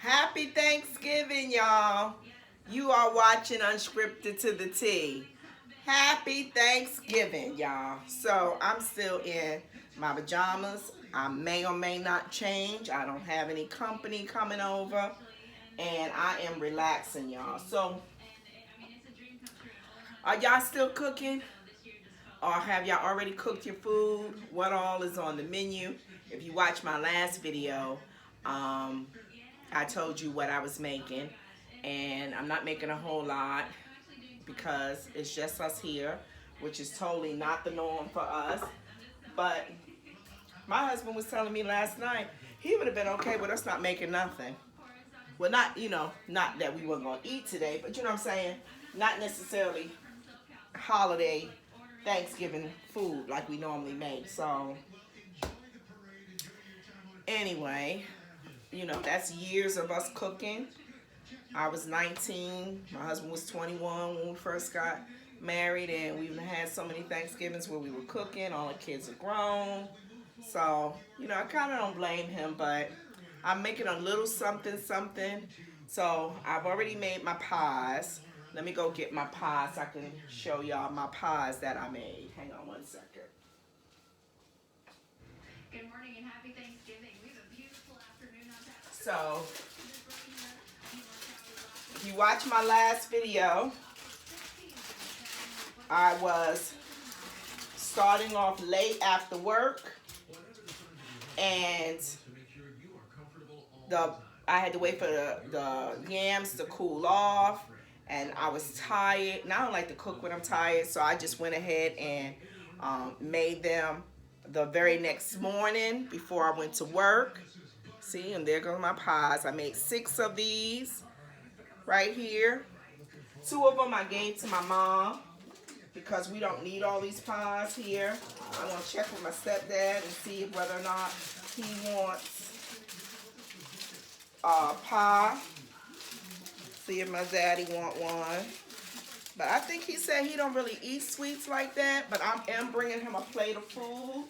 Happy Thanksgiving, y'all. You are watching Unscripted to the T. Happy Thanksgiving, y'all. So I'm still in my pajamas. I may or may not change. I don't have any company coming over. And I am relaxing, y'all. So are y'all still cooking? Or have y'all already cooked your food? What all is on the menu? If you watch my last video, I told you what I was making, and I'm not making a whole lot because it's just us here, which is totally not the norm for us. But my husband was telling me last night he would have been okay with us not making nothing. Well, not, not that we weren't going to eat today, but you know what I'm saying? Not necessarily holiday Thanksgiving food like we normally make. So anyway, that's years of us cooking. I was 19. My husband was 21 when we first got married, and we've had so many Thanksgivings where we were cooking. All the kids are grown. So, I kind of don't blame him, but I'm making a little something, something. So, I've already made my pies. Let me go get my pies so I can show y'all my pies that I made. Hang on one second. Good morning and happy Thanksgiving. We have a beautiful afternoon on tap. So, if you watch my last video, I was starting off late after work, and I had to wait for the yams to cool off, and I was tired. And I don't like to cook when I'm tired, so I just went ahead and made them the very next morning before I went to work. See, and there goes my pies. I made 6 of these right here. 2 of them I gave to my mom because we don't need all these pies here. I'm going to check with my stepdad and see whether or not he wants pie. See if my daddy want one. But I think he said he don't really eat sweets like that, but I am bringing him a plate of food.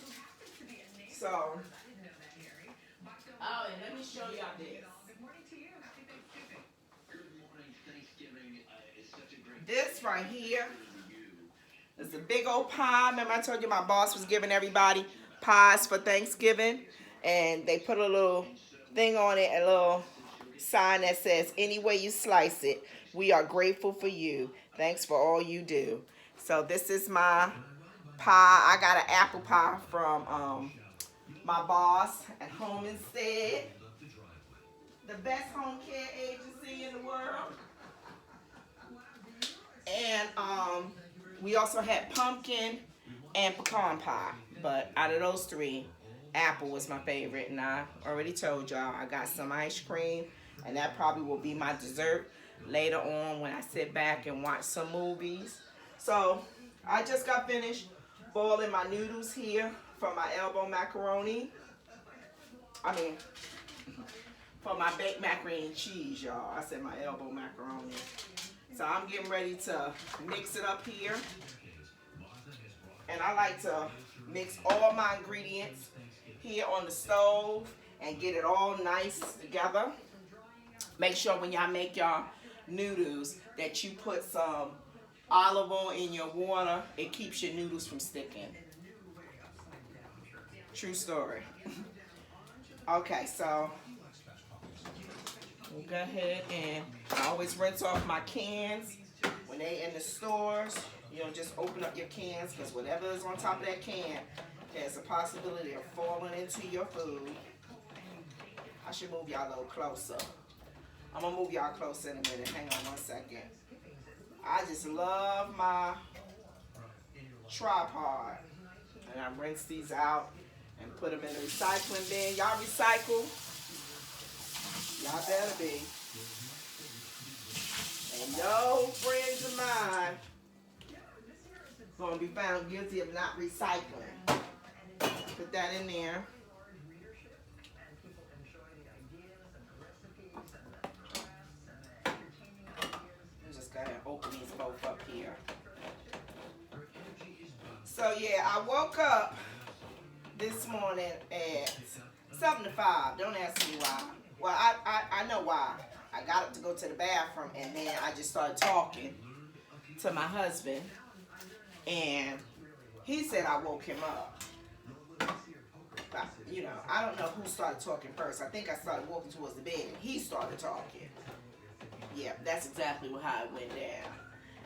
So, oh, and let me show y'all this. This right here is a big old pie. Remember I told you my boss was giving everybody pies for Thanksgiving, and they put a little thing on it, a little sign that says, "Any way you slice it, we are grateful for you. Thanks for all you do." So this is my pie. I got an apple pie from my boss at Home Instead, the best home care agency in the world. And we also had pumpkin and pecan pie. But out of those 3, apple was my favorite. And I already told y'all I got some ice cream. And that probably will be my dessert later on when I sit back and watch some movies. So I just got finished boiling my noodles here for my elbow macaroni. For my baked macaroni and cheese, y'all. I said my elbow macaroni. So I'm getting ready to mix it up here. And I like to mix all my ingredients here on the stove and get it all nice together. Make sure when y'all make y'all noodles that you put some olive oil in your water. It keeps your noodles from sticking. True story. Okay, so we'll go ahead and I always rinse off my cans when they in the stores. Just open up your cans, because whatever is on top of that can, there's a possibility of falling into your food. I should move y'all a little closer. I'm going to move y'all closer in a minute. Hang on one second. I just love my tripod. And I rinse these out and put them in the recycling bin. Y'all recycle? Y'all better be. And no friends of mine going to be found guilty of not recycling. Put that in there. I'm just going to open these both up here. So yeah, I woke up this morning at 7 to 5. Don't ask me why. Well, I know why. I got up to go to the bathroom, and then I just started talking to my husband, and he said I woke him up. But, you know, I don't know who started talking first. I think I started walking towards the bed, and he started talking. Yeah, that's exactly how it went down.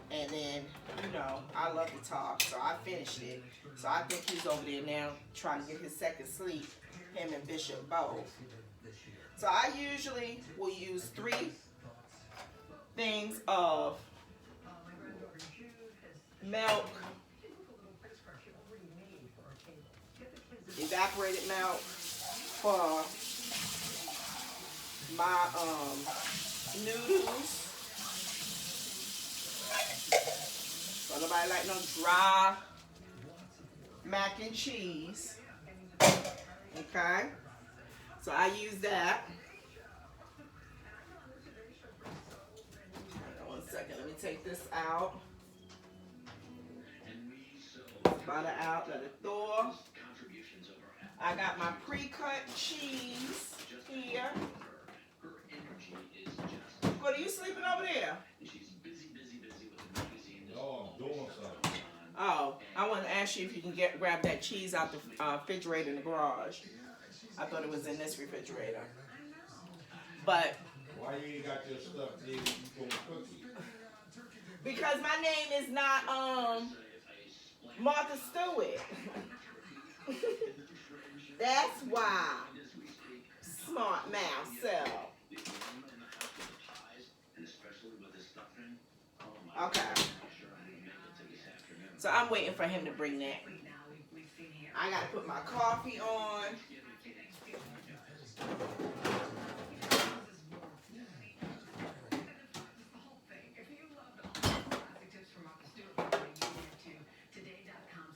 And then, you know, I love to talk, so I finished it. So I think he's over there now trying to get his second sleep, him and Bishop both. So I usually will use 3 things of milk, evaporated milk for my noodles. So nobody like no dry mac and cheese. Okay? So I use that. Hold on 1 second. Let me take this out. Butter out. Let it thaw. I got my pre-cut cheese here. What are you sleeping over there? Oh, I'm doing something. Oh, I want to ask you if you can grab that cheese out the refrigerator in the garage. I thought it was in this refrigerator. But Why you ain't got your stuff there when you going cookie? because my name is not Martha Stewart. That's why. Smart mouth, so. Okay. So I'm waiting for him to bring that. I gotta put my coffee on.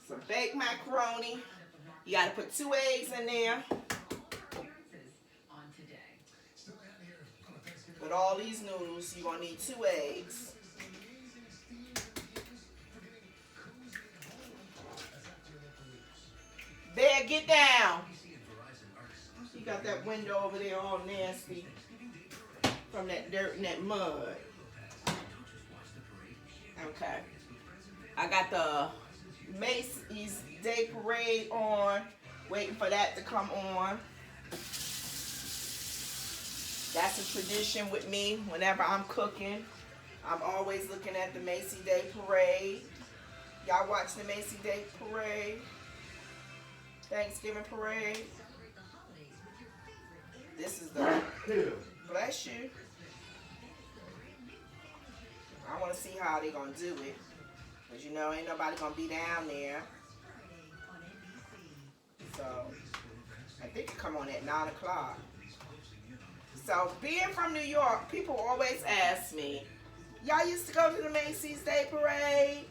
Some baked macaroni. You gotta put 2 eggs in there. With all these noodles, you're gonna need 2 eggs. Bear, get down. You got that window over there all nasty from that dirt and that mud. Okay. I got the Macy's Day Parade on, waiting for that to come on. That's a tradition with me. Whenever I'm cooking, I'm always looking at the Macy's Day Parade. Y'all watch the Macy's Day Parade? Thanksgiving Parade? This is the, bless you. I want to see how they're going to do it. Because you know, ain't nobody going to be down there. So, I think it come on at 9 o'clock. So, being from New York, people always ask me, y'all used to go to the Macy's Day Parade?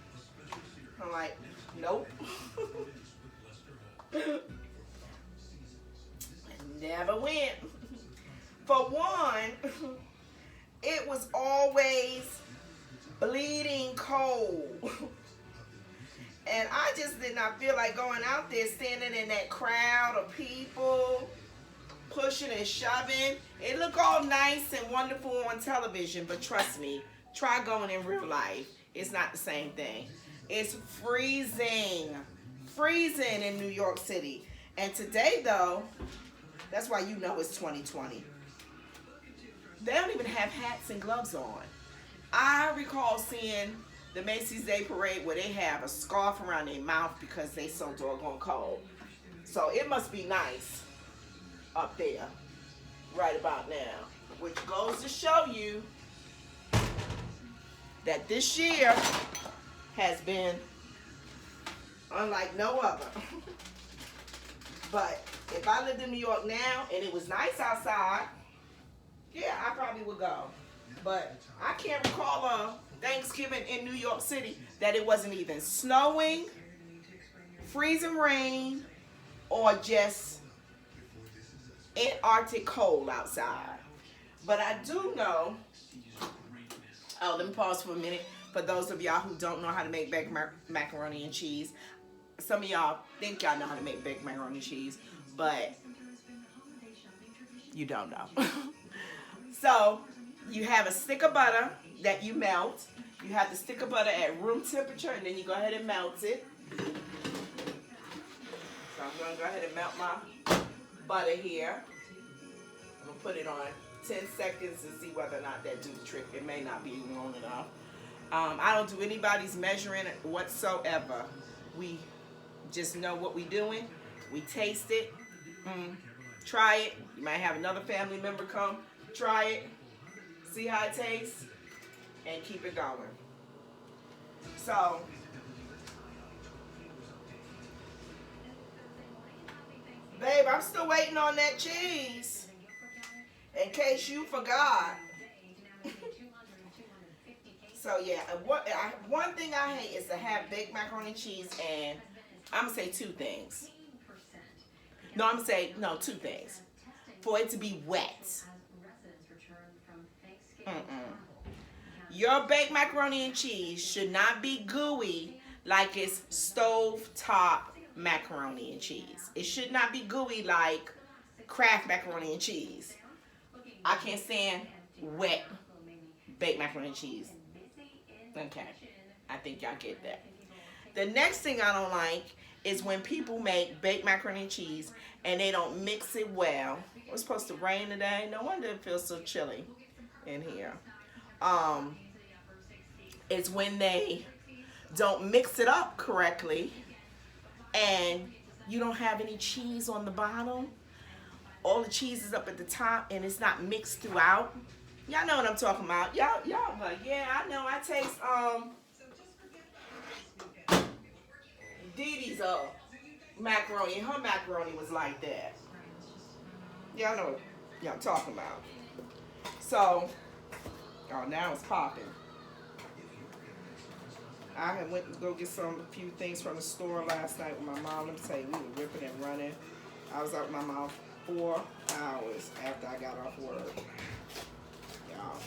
I'm like, nope. Never went. For one, it was always bleeding cold. And I just did not feel like going out there standing in that crowd of people, pushing and shoving. It looked all nice and wonderful on television, but trust me, try going in real life. It's not the same thing. It's freezing. Freezing in New York City. And today, though, that's why you know it's 2020. They don't even have hats and gloves on. I recall seeing the Macy's Day Parade where they have a scarf around their mouth because they so doggone cold. So it must be nice up there right about now. Which goes to show you that this year has been unlike no other. But if I lived in New York now and it was nice outside, yeah, I probably would go. But I can't recall a Thanksgiving in New York City that it wasn't even snowing, freezing rain, or just Antarctic cold outside. But I do know, oh, let me pause for a minute. For those of y'all who don't know how to make baked macaroni and cheese, some of y'all think y'all know how to make baked macaroni and cheese, but You don't know. So you have a stick of butter that you melt. You have the stick of butter at room temperature, and then you go ahead and melt it. So I'm going to go ahead and melt my butter here. I'm going to put it on 10 seconds and see whether or not that do the trick. It may not be long enough. I don't do anybody's measuring whatsoever. We just know what we're doing. We taste it. Try it. You might have another family member come. Try it. See how it tastes. And keep it going. So, babe, I'm still waiting on that cheese. In case you forgot. So yeah, one thing I hate is to have baked macaroni and cheese, and I'm gonna say two things. No, I'm gonna say two things. For it to be wet. Your baked macaroni and cheese should not be gooey like it's stovetop macaroni and cheese. It should not be gooey like Kraft macaroni and cheese. I can't stand wet baked macaroni and cheese. Okay, I think y'all get that. The next thing I don't like is when people make baked macaroni and cheese and they don't mix it well. It was supposed to rain today. No wonder it feels so chilly in here. It's when they don't mix it up correctly and you don't have any cheese on the bottom. All the cheese is up at the top and it's not mixed throughout. Y'all know what I'm talking about. Y'all like, yeah, I know. I taste Dee Dee's macaroni. Her macaroni was like that. Y'all know what y'all talking about. So, now it's popping. I had went to go get a few things from the store last night with my mom. Let me tell you, we were ripping and running. I was out with my mom 4 hours after I got off work.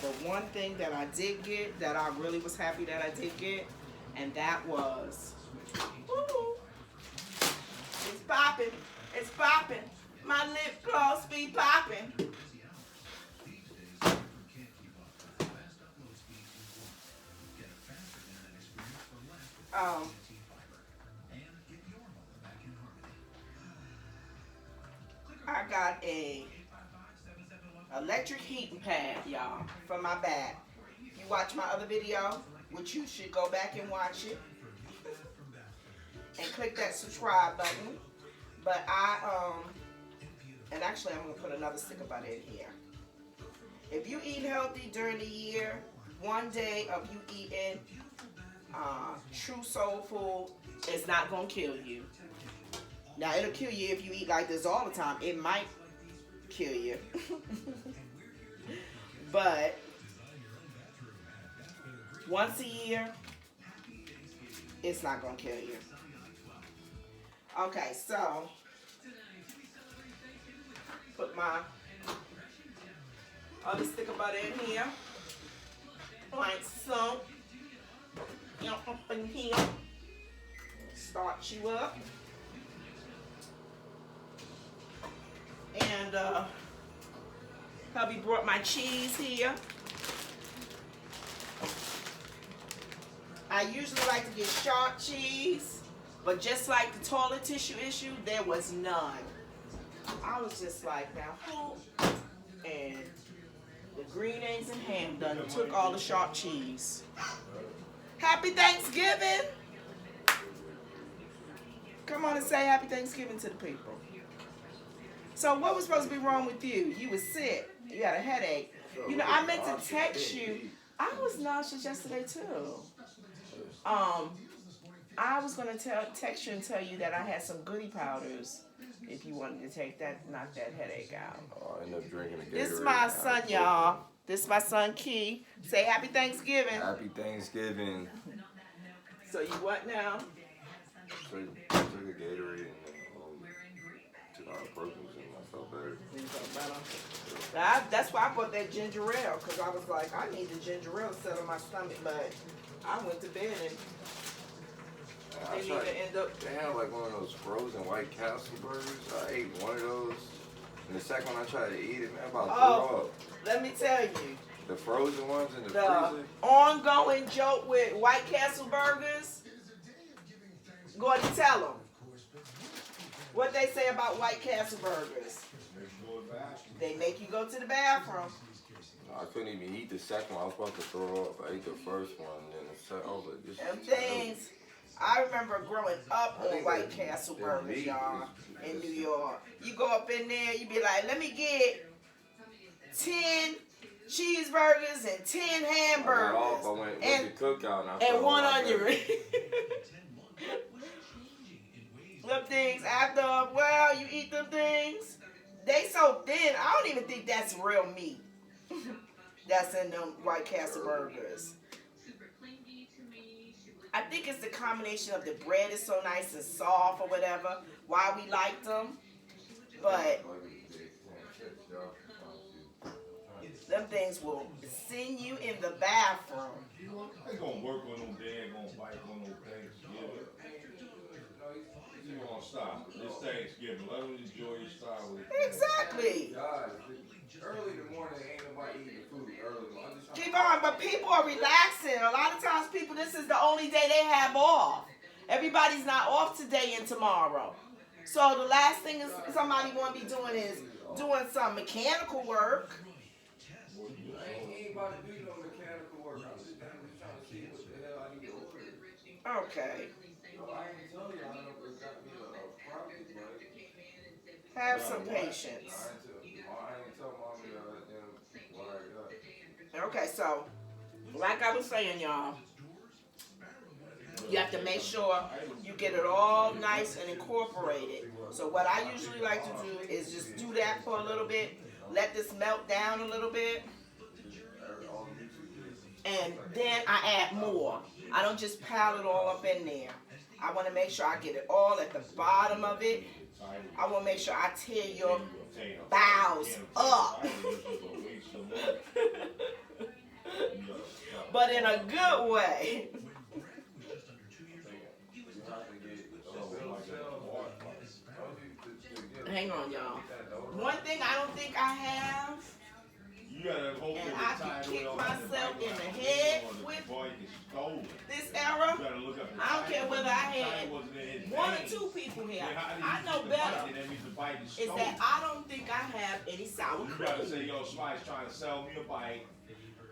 But one thing that I did get, that I really was happy that I did get, and that was, it's popping, it's popping. My lip gloss be popping. I got a electric heating pad, y'all, for my back. If you watch my other video, which you should go back and watch it, and click that subscribe button. But and actually I'm gonna put another stick about it in here. If you eat healthy during the year, one day of you eating true soul food is not gonna kill you. Now it'll kill you if you eat like this all the time. It might kill you. But once a year, it's not gonna kill you. Okay, so put my other stick of butter in here, like so. Up in here, start you up, and hubby brought my cheese here. I usually like to get sharp cheese, but just like the toilet tissue issue, there was none. I was just like, now who? And the green eggs and ham done took all the sharp cheese. Happy Thanksgiving! Come on and say Happy Thanksgiving to the people. So what was supposed to be wrong with you? You was sick. You had a headache. You know, I meant to text you. I was nauseous yesterday too. I was gonna text you and tell you that I had some goody powders if you wanted to take that, knock that headache out. Oh, I end up drinking a Gatorade. This is my son, y'all. This is my son, Key. Say Happy Thanksgiving. Happy Thanksgiving. So you what now? So I took a Gatorade and took ibuprofen and I felt better. That's why I bought that ginger ale, because I was like, I need the ginger ale to settle my stomach, but I went to bed and didn't even end up. They had like one of those frozen White Castle burgers. I ate one of those. And the second one I tried to eat it, man, about Oh, threw up. let me tell you, The frozen ones in the the freezer. ongoing joke with White Castle burgers. Go ahead and tell them what they say about White Castle burgers. They make you go to the bathroom. I couldn't even eat the second one. I was about to throw up. I ate the first one, and then the second. I was like, this Them is terrible. things. I remember growing up on White Castle burgers, y'all, in New York. You go up in there, you be like, let me get 10 cheeseburgers and 10 hamburgers. I went with the cookout and I and felt one like onion that. ring. Them things after a while you eat them things, they so thin. I don't even think that's real meat. That's in them White Castle burgers. I think it's the combination of the bread is so nice and soft or whatever, why we like them. But them things will send you in the bathroom. They gonna work on them daggone bike on those things. Yeah. You gonna stop. It's Thanksgiving. Let them enjoy your style with it. Exactly. Guys, early in the morning ain't nobody eating food early. Keep on, but people are relaxing. A lot of times people, this is the only day they have off. Everybody's not off today and tomorrow. So the last thing is somebody want to be doing is doing some mechanical work. I ain't about to do no mechanical work. I'm just trying to see what the hell I need to order. Okay. I ain't telling you I know it's got me a project, but Have some patience. I ain't tell mommy what I got. Okay, so like I was saying, y'all, you have to make sure you get it all nice and incorporated. So what I usually like to do is just do that for a little bit, let this melt down a little bit, and then I add more. I don't just pile it all up in there. I want to make sure I get it all at the bottom of it. I want to make sure I tear your bowels up. But in a good way. Hang on, y'all. One thing I don't think I have, and I can kick myself in the head with this era. I don't care whether I had one or two people here. I know better. Is that I don't think I have any sour You gotta cream. say, yo, somebody's trying to sell me a bike.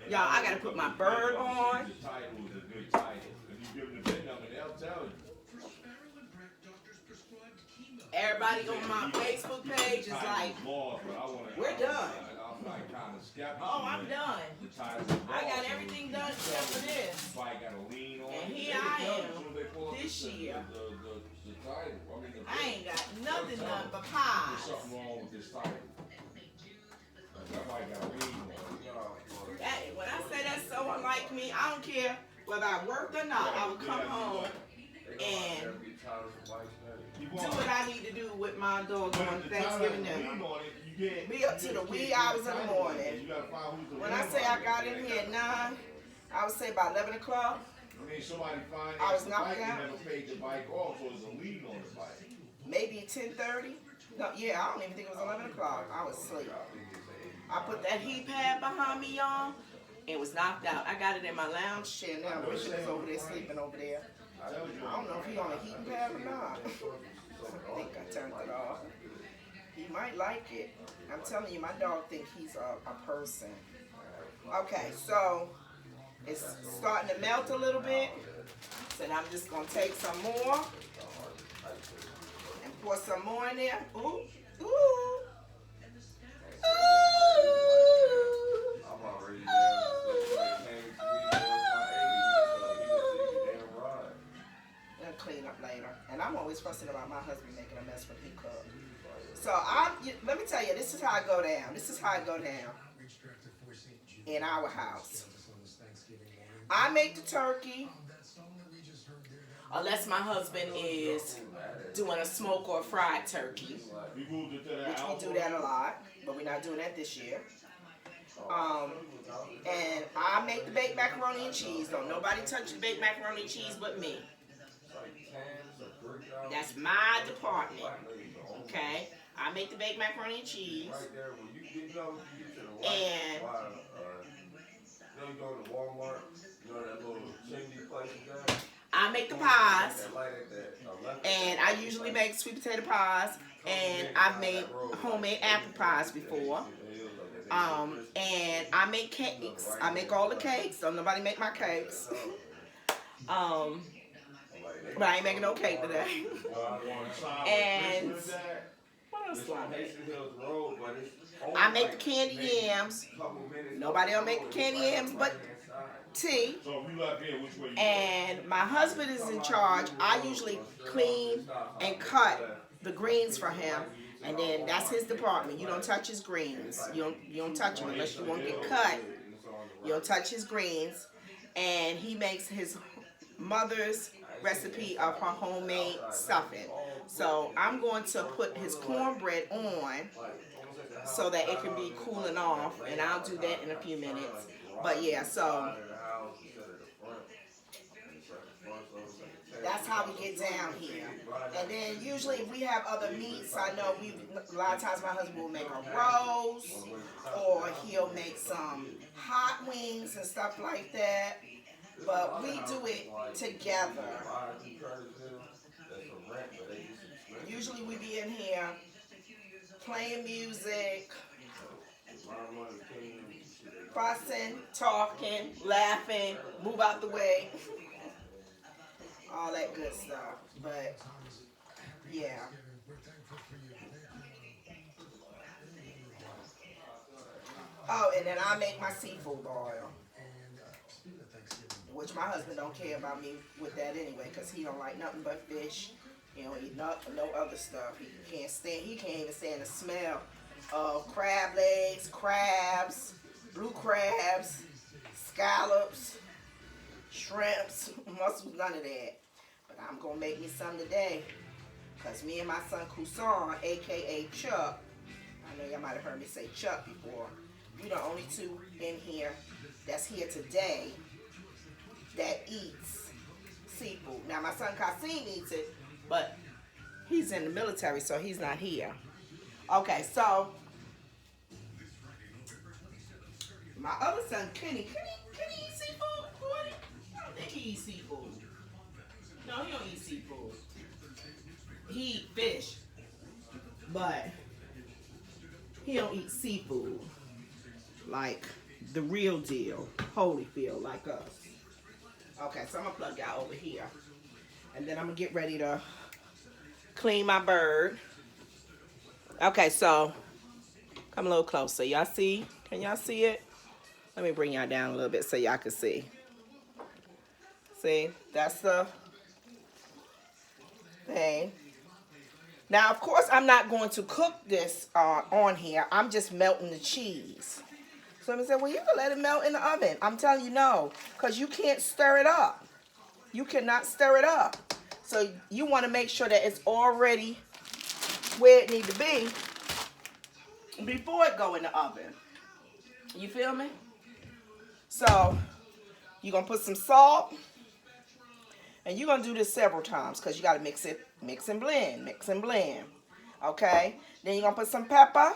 Y'all, I gotta put my bird on. The title is a good title. If you give them the VIN number, they'll tell you. Everybody on my Facebook page is like, we're done. Oh, I'm done. I got everything done except for this. And here I am this year. I ain't got nothing done but pies. There's something wrong with this title. That bike got a lean on it. When I say that's so unlike me, I don't care whether I worked or not. I would come home and do what I need to do with my dog on Thanksgiving dinner. Be up to the wee hours in the morning. When I say I got in here at 9, I would say about 11 o'clock. I was knocked out. Maybe 10:30. No, yeah, I don't even think it was 11 o'clock. I was asleep. I put that heat pad behind me, y'all, and was knocked out. I got it in my lounge chair now. Richard is over there sleeping over there. I don't know if he on a heating pad or not. I think I turned it off. He might like it. I'm telling you, my dog thinks he's a person. Okay, so it's starting to melt a little bit. So now I'm just going to take some more and pour some more in there. Ooh, ooh. I'll clean up later. And I'm always fussing about my husband making a mess when he cooks. So let me tell you, this is how I go down. This is how I go down in our house. I make the turkey, unless my husband is doing a smoke or a fried turkey, which we do that a lot, but we're not doing that this year. And I make the baked macaroni and cheese. Don't nobody touch the baked macaroni and cheese but me. That's my department. Okay? I make the baked macaroni and cheese. Right there, when you get, you get to the And you go to Walmart, that little chimney place is there. I make the pies. That light at that, and I usually make sweet potato pies. And I've made homemade apple pies before. And I make cakes. I make all the cakes. Don't nobody make my cakes. But I ain't making no cake today. And what else do I make? I make the candy yams. Nobody else make the candy yams but T. And my husband is in charge. I usually clean and cut the greens for him. And then that's his department. You don't touch his greens. You don't touch them unless you want to get cut. You don't touch his greens. And he makes his mother's recipe of her homemade stuffing. So I'm going to put his cornbread on so that it can be cooling off, and I'll do that in a few minutes. But yeah, so that's how we get down here. And then usually if we have other meats, I know a lot of times my husband will make a roast, or he'll make some hot wings and stuff like that. But we do it together. Usually we be in here playing music, fussing, talking, laughing, move out the way, all that good stuff. But yeah. Oh, and then I make my seafood boil, which my husband don't care about me with that anyway, because he don't like nothing but fish. He don't eat no other stuff. He can't even stand the smell of crab legs, crabs, blue crabs, scallops, shrimps, mussels, none of that. But I'm gonna make me some today, because me and my son Kusan, aka Chuck, I know y'all might have heard me say Chuck before, we the only two in here that's here today that eats seafood. Now my son Kasim eats it, but he's in the military, so he's not here. Okay, so my other son Kenny eat seafood? I don't think he eats seafood. No, he don't eat seafood. He eat fish, but he don't eat seafood like the real deal, Holyfield, like us. Okay, so I'm gonna plug y'all over here, and then I'm gonna get ready to clean my bird. Okay, so come a little closer. Y'all see? Can y'all see it? Let me bring y'all down a little bit so y'all can see. See, that's the thing. Now, of course, I'm not going to cook this on here. I'm just melting the cheese. Somebody said, well, you can let it melt in the oven. I'm telling you no, because you can't stir it up. You cannot stir it up. So you want to make sure that it's already where it needs to be before it go in the oven. You feel me? So you're going to put some salt. And you're going to do this several times because you got to mix and blend, mix and blend. Okay? Then you're going to put some pepper.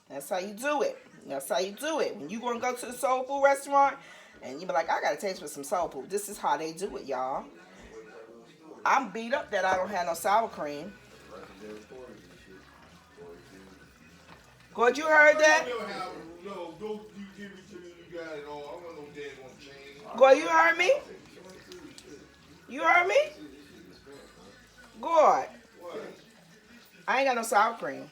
That's how you do it. That's how you do it. When you going to go to the soul food restaurant and you be like, I got to taste for some soul food. This is how they do it, y'all. I'm beat up that I don't have no sour cream. Good, you heard that? No, don't you give it to me, you got it all. I want no daggone change. Good, you heard me? You heard me? Good. I ain't got no sour cream.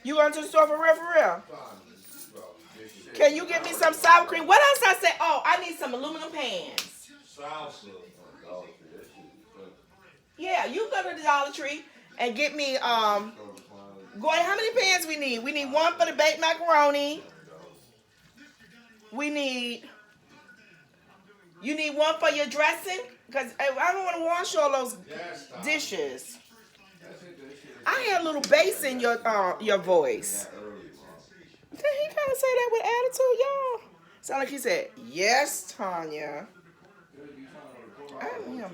You going to the store for real? Can you get me some sour cream? What else I say? Oh, I need some aluminum pans. Salsa. Yeah, you go to the Dollar Tree and get me, Goy, how many pans we need? We need one for the baked macaroni. You need one for your dressing? Because I don't want to wash all those dishes. I had a little bass in your voice. Did he kind of say that with attitude, y'all? Sound like he said, yes, Tanya. I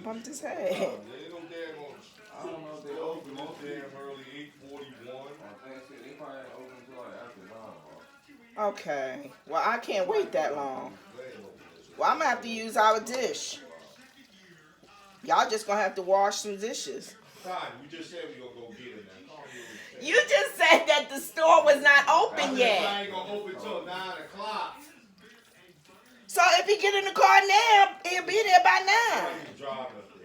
bumped his head. They don't damn on. I don't know if they They open open this this damn early, 8:41. on Thanksgiving. They probably ain't open until like after 9, bro. Okay. Well, I can't wait that long. Well, I'm gonna have to use our dish. Y'all just gonna have to wash some dishes. Fine, we just said we gonna go get it now. You just said that the store was not open I yet. ain't gonna open till 9 o'clock. So if he get in the car now, he'll be there by 9. He's driving up there.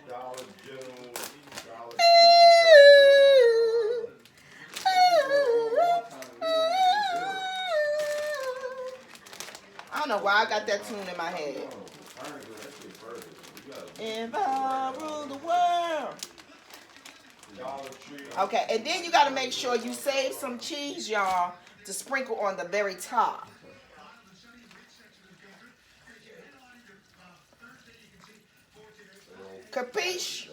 Dollar General, Dollar I don't know why I got that tune in my head. If I rule the world. Dollar Tree. Okay, and then you got to make sure you save some cheese, y'all, to sprinkle on the very top. Capiche?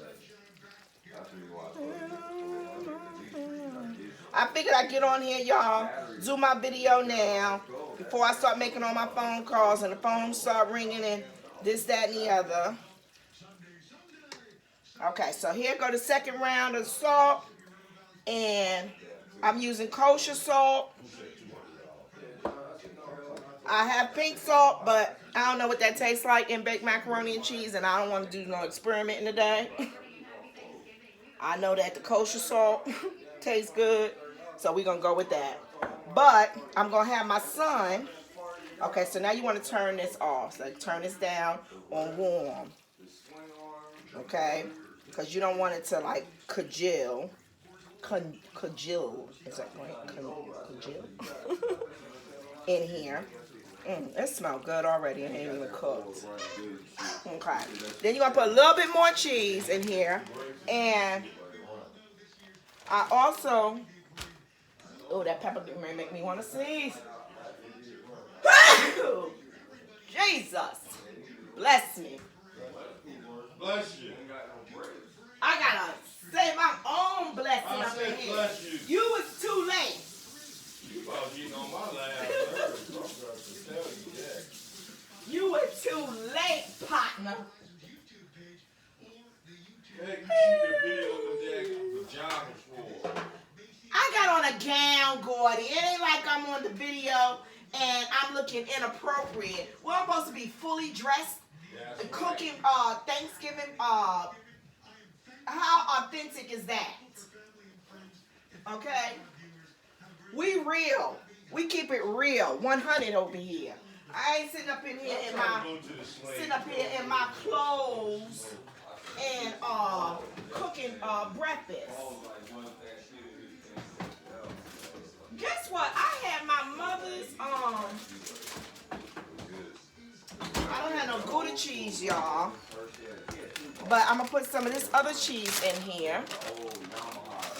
I figured I'd get on here, y'all, do my video now before I start making all my phone calls and the phones start ringing and this, that, and the other. Okay, so here go the second round of salt, and I'm using kosher salt. I have pink salt, but I don't know what that tastes like in baked macaroni and cheese, and I don't want to do no experimenting today. I know that the kosher salt tastes good, so we're going to go with that. But I'm going to have my son. Okay, so now you want to turn this off. So turn this down on warm. Okay? Because you don't want it to, like, congeal. Congeal. Is that right? Congeal? In here. It smells good already. It ain't even cooked. Okay. Then you're going to put a little bit more cheese in here. And I also... Oh, that pepper may make me want to sneeze. Jesus. Bless me. Bless you. I got to say my own blessing I up in said here. bless you. You was too late. You about getting on my last nerves. I'm going to tell you that. You were too late, partner. Hey, you shoot the video of the damn pajamas for. I got on a gown, Gordy. It ain't like I'm on the video and I'm looking inappropriate. We're supposed to be fully dressed, cooking Thanksgiving. How authentic is that? Okay? We real. We keep it real. 100 over here. I ain't sitting up in here in my clothes and cooking breakfast. Guess what? I had my mother's I don't have no Gouda cheese, y'all. But I'm gonna put some of this other cheese in here.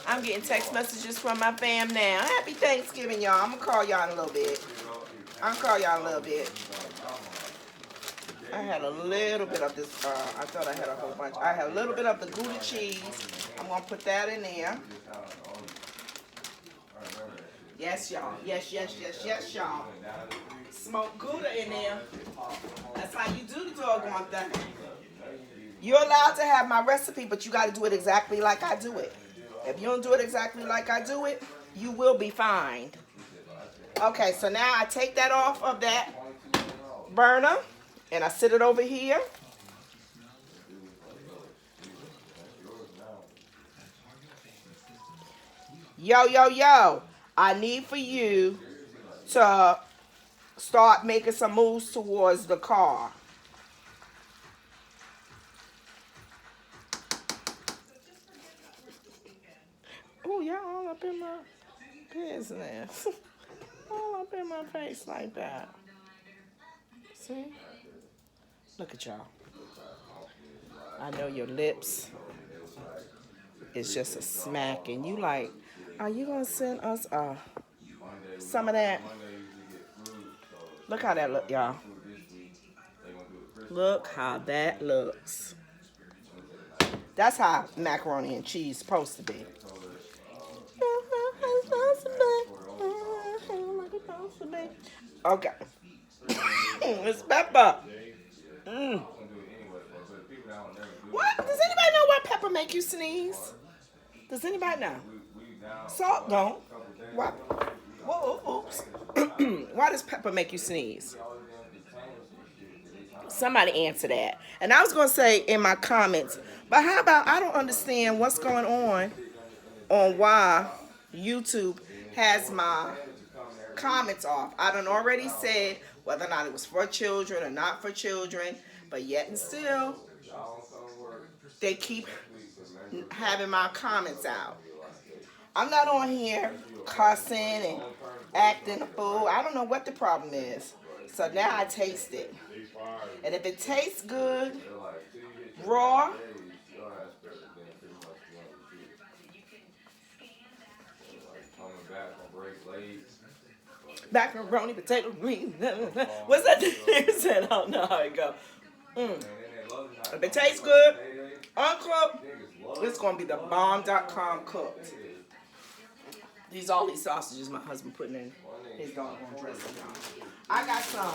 I'm getting text messages from my fam now. Happy Thanksgiving, y'all. I'm gonna call y'all in a little bit. I'll call y'all in a little bit. I had a little bit of this, I thought I had a whole bunch. I had a little bit of the Gouda cheese. I'm gonna put that in there. Yes, y'all. Yes, y'all. Smoke Gouda in there. That's how you do the doggone thing. You're allowed to have my recipe, but you got to do it exactly like I do it. If you don't do it exactly like I do it, you will be fined. Okay, so now I take that off of that burner, and I sit it over here. Yo. I need for you to start making some moves towards the car. Oh, y'all all up in my business. All up in my face like that. See? Look at y'all. I know your lips is just a smack, and you like, are you gonna send us some of that? Look how that look, y'all. Look how that looks. That's how macaroni and cheese is supposed to be. Okay. It's pepper. I was gonna do it anyway, but people that don't never do What? Does anybody know why pepper make you sneeze? Does anybody know? we down Salt don't. a couple days Why? ago. Whoa, oops. Why does pepper make you sneeze? Somebody answer that. And I was going to say in my comments, but how about I don't understand what's going on why YouTube has my comments off. I done already said whether or not it was for children or not for children, but yet and still, they keep having my comments out. I'm not on here cussing and acting a fool. I don't know what the problem is. So now I taste it. And if it tastes good, raw, macaroni, potato, green. What's that thing you said? I don't know how it go. If it tastes good, uncooked, it's going to be the bomb.com cooked. All these sausages my husband putting in his doggone dressing, y'all. I got some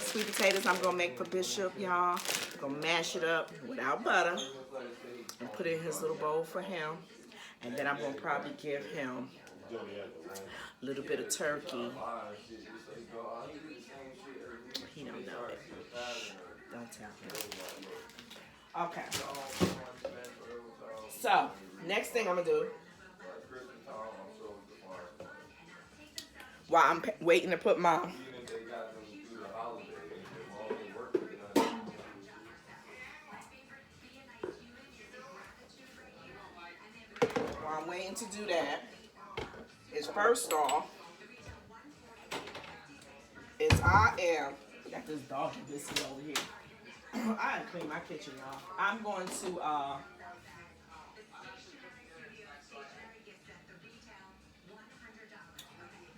sweet potatoes I'm going to make for Bishop, y'all. I'm going to mash it up without butter and put it in his little bowl for him. And then I'm going to probably give him a little bit of turkey. He don't know it. Don't tell him. Okay. So, next thing I'm going to do, while I'm waiting to put my to do that is first off is I got this dog biscuit over here. I didn't clean my kitchen, y'all. I'm going to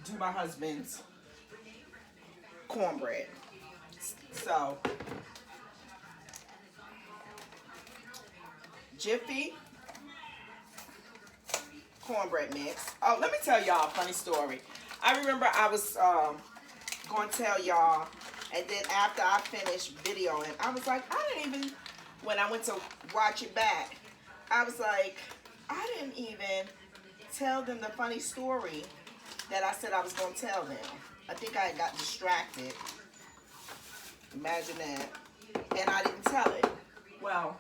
do my husband's cornbread. So Jiffy cornbread mix. Oh, let me tell y'all a funny story. I remember I was going to tell y'all, and then after I finished videoing, I was like, when I went to watch it back, I was like, I didn't even tell them the funny story that I said I was going to tell them. I think I got distracted. Imagine that. And I didn't tell it. Well,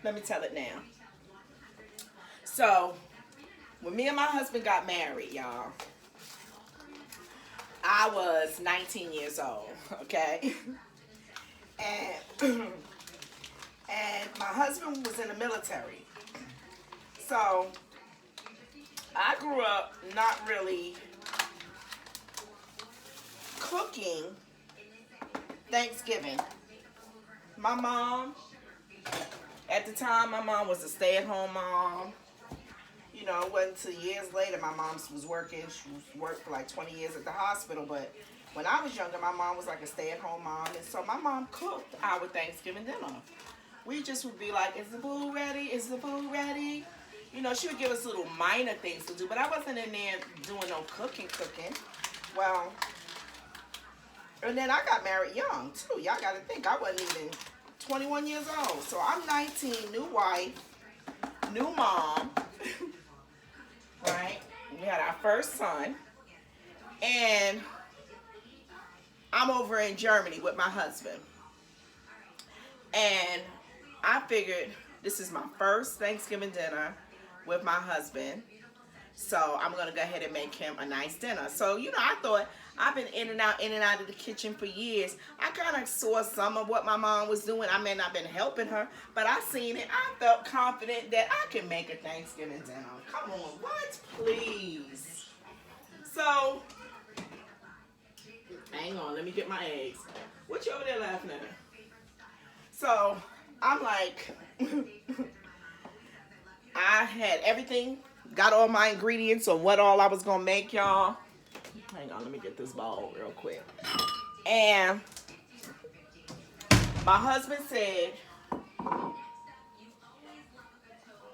let me tell it now. So, when me and my husband got married, y'all, I was 19 years old, okay? And my husband was in the military. So, I grew up not really cooking Thanksgiving. My mom, at the time, my mom was a stay-at-home mom. You know, it wasn't until years later my mom was working. She worked for like 20 years at the hospital. But when I was younger, my mom was like a stay-at-home mom. And so my mom cooked our Thanksgiving dinner. We just would be like, is the food ready? Is the food ready? You know, she would give us little minor things to do. But I wasn't in there doing no cooking. Well, and then I got married young, too. Y'all got to think, I wasn't even 21 years old. So I'm 19, new wife, new mom. Right? We had our first son. And I'm over in Germany with my husband. And I figured this is my first Thanksgiving dinner with my husband. So I'm going to go ahead and make him a nice dinner. So, you know, I thought, I've been in and out of the kitchen for years. I kind of saw some of what my mom was doing. I may not have been helping her, but I seen it. I felt confident that I can make a Thanksgiving dinner. Come on, what? Please. So, hang on, let me get my eggs. What you over there laughing at? So, I'm like, I had everything, got all my ingredients on what all I was going to make, y'all. Hang on, let me get this bowl real quick. And my husband said,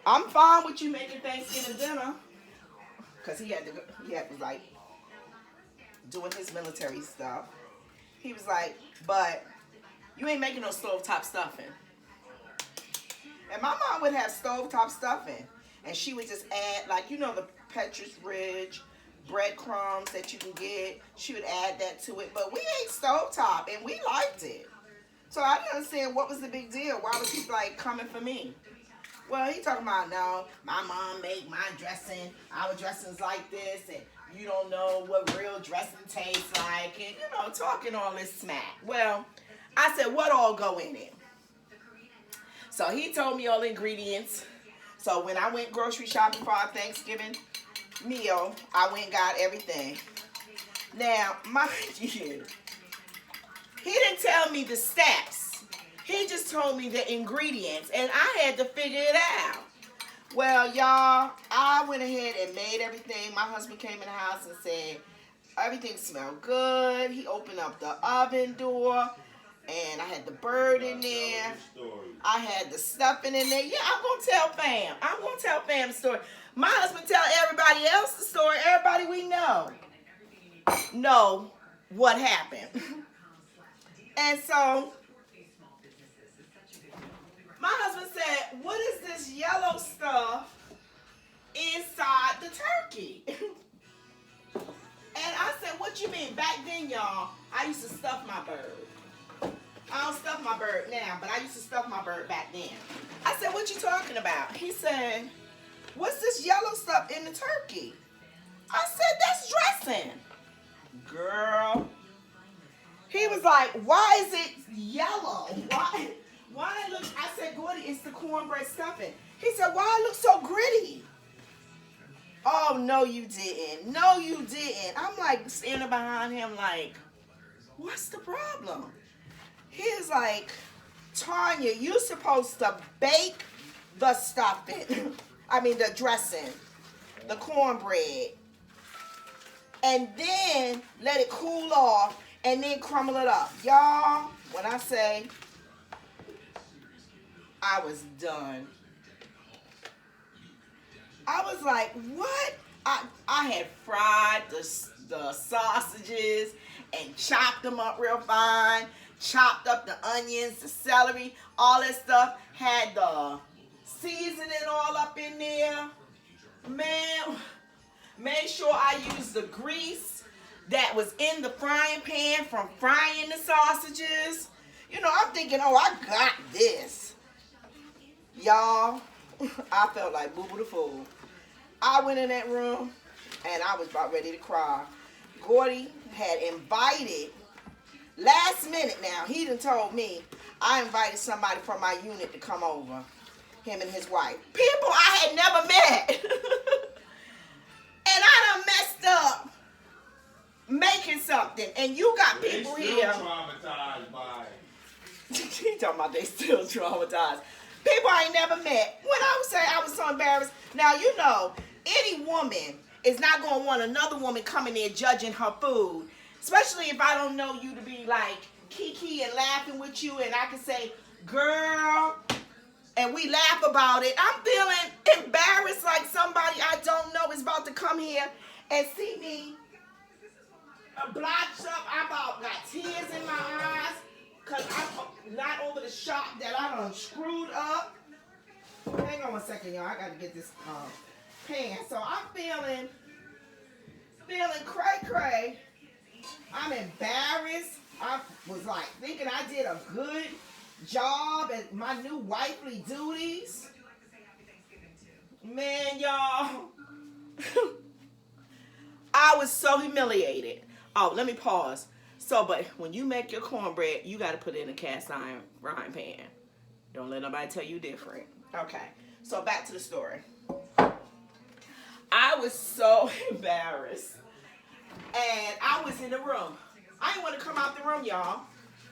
I'm fine with you making Thanksgiving dinner. Because he had to like, doing his military stuff. He was like, but you ain't making no stovetop stuffing. And my mom would have stovetop stuffing. And she would just add, like, you know, the Petrus Ridge breadcrumbs that you can get. She would add that to it. But we ate stovetop, and we liked it. So I didn't understand what was the big deal. Why was he, like, coming for me? Well, he talking about, no, my mom made my dressing. Our dressing's like this, and you don't know what real dressing tastes like. And, you know, talking all this smack. Well, I said, what all go in it? So he told me all the ingredients. So when I went grocery shopping for our Thanksgiving meal, I went and got everything. Now, mind you, he didn't tell me the steps. He just told me the ingredients, and I had to figure it out. Well, y'all, I went ahead and made everything. My husband came in the house and said, everything smelled good. He opened up the oven door, and I had the bird in there. I had the stuffing in there. Yeah, I'm going to tell fam. I'm going to tell fam the story. My husband tell everybody else the story. Everybody we know what happened. And so my husband said, what is this yellow stuff inside the turkey? And I said, what you mean? Back then, y'all, I used to stuff my bird. I don't stuff my bird now, but I used to stuff my bird back then. I said, what you talking about? He said, what's this yellow stuff in the turkey? I said, that's dressing. Girl. He was like, why is it yellow? Why it look? I said, Gordy, it's the cornbread stuffing. He said, why it look so gritty? Oh, no, you didn't. No, you didn't. I'm like standing behind him like, what's the problem? He's like, Tanya, you're supposed to bake the stuffing. I mean, the dressing, the cornbread, and then let it cool off and then crumble it up. Y'all, when I say I was done, I was like, what? I had fried the sausages and chopped them up real fine, chopped up the onions, the celery, all that stuff, had the seasoning all up in there. Man, made sure I used the grease that was in the frying pan from frying the sausages. You know, I'm thinking, oh, I got this. Y'all, I felt like Boo Boo the Fool. I went in that room, and I was about ready to cry. Gordy had invited, last minute now, he done told me, I invited somebody from my unit to come over, him and his wife. People I had never met. And I done messed up making something, and you got people here. They still traumatized by it. He talking about they still traumatized. People I ain't never met. When I would say I was so embarrassed. Now, you know, any woman is not going to want another woman coming there judging her food. Especially if I don't know you to be like kiki and laughing with you. And I can say, girl, and we laugh about it. I'm feeling embarrassed like somebody I don't know is about to come here and see me blotched up. I about got tears in my eyes. Because I'm not over the shop that I done screwed up. Hang on one second, y'all. I got to get this pan. So I'm feeling cray-cray. I'm embarrassed. I was like thinking I did a good job at my new wifely duties. Man, y'all. I was so humiliated. Oh, let me pause. So, but when you make your cornbread, you got to put it in a cast iron frying pan. Don't let nobody tell you different. Okay, so back to the story. I was so embarrassed. And I was in the room. I didn't want to come out the room, y'all.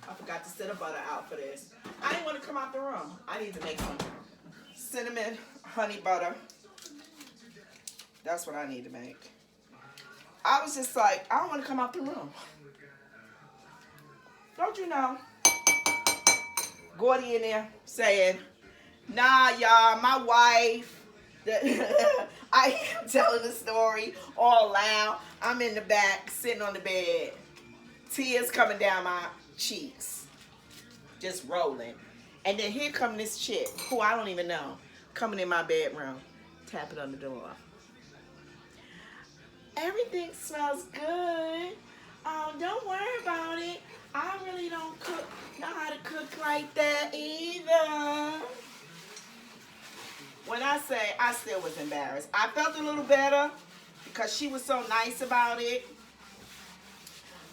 I forgot to set a butter out for this. I didn't want to come out the room. I need to make some cinnamon honey butter. That's what I need to make. I was just like, I don't want to come out the room. Don't you know? Gordy in there saying, nah, y'all, my wife, I am telling the story all loud. I'm in the back, sitting on the bed, tears coming down my cheeks, just rolling. And then here come this chick, who I don't even know, coming in my bedroom, tapping on the door. Everything smells good. Don't worry about it. I really don't know how to cook like that either. When I say I still was embarrassed. I felt a little better because she was so nice about it.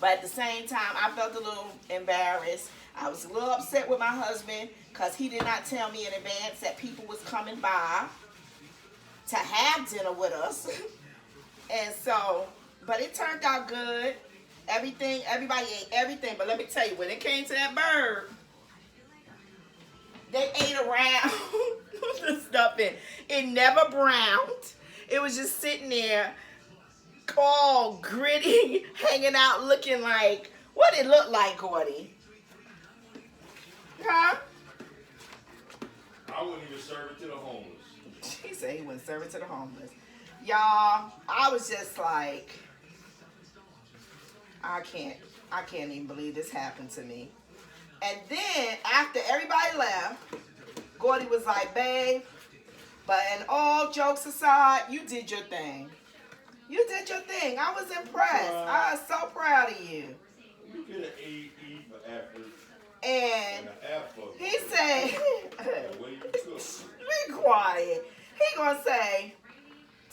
But at the same time, I felt a little embarrassed. I was a little upset with my husband because he did not tell me in advance that people was coming by to have dinner with us. And so, but it turned out good. Everybody ate everything. But let me tell you, when it came to that bird, they ate around the stuffing. It never browned. It was just sitting there, all gritty, hanging out, looking like, what it looked like, Gordy? Huh? I wouldn't even serve it to the homeless. He said he wouldn't serve it to the homeless. Y'all, I was just like, I can't even believe this happened to me. And then, after everybody left, Gordy was like, babe, but in all jokes aside, you did your thing. You did your thing. I was impressed. I was so proud of you. You could have eat for effort. And he said, The way you cook. be quiet. He gonna say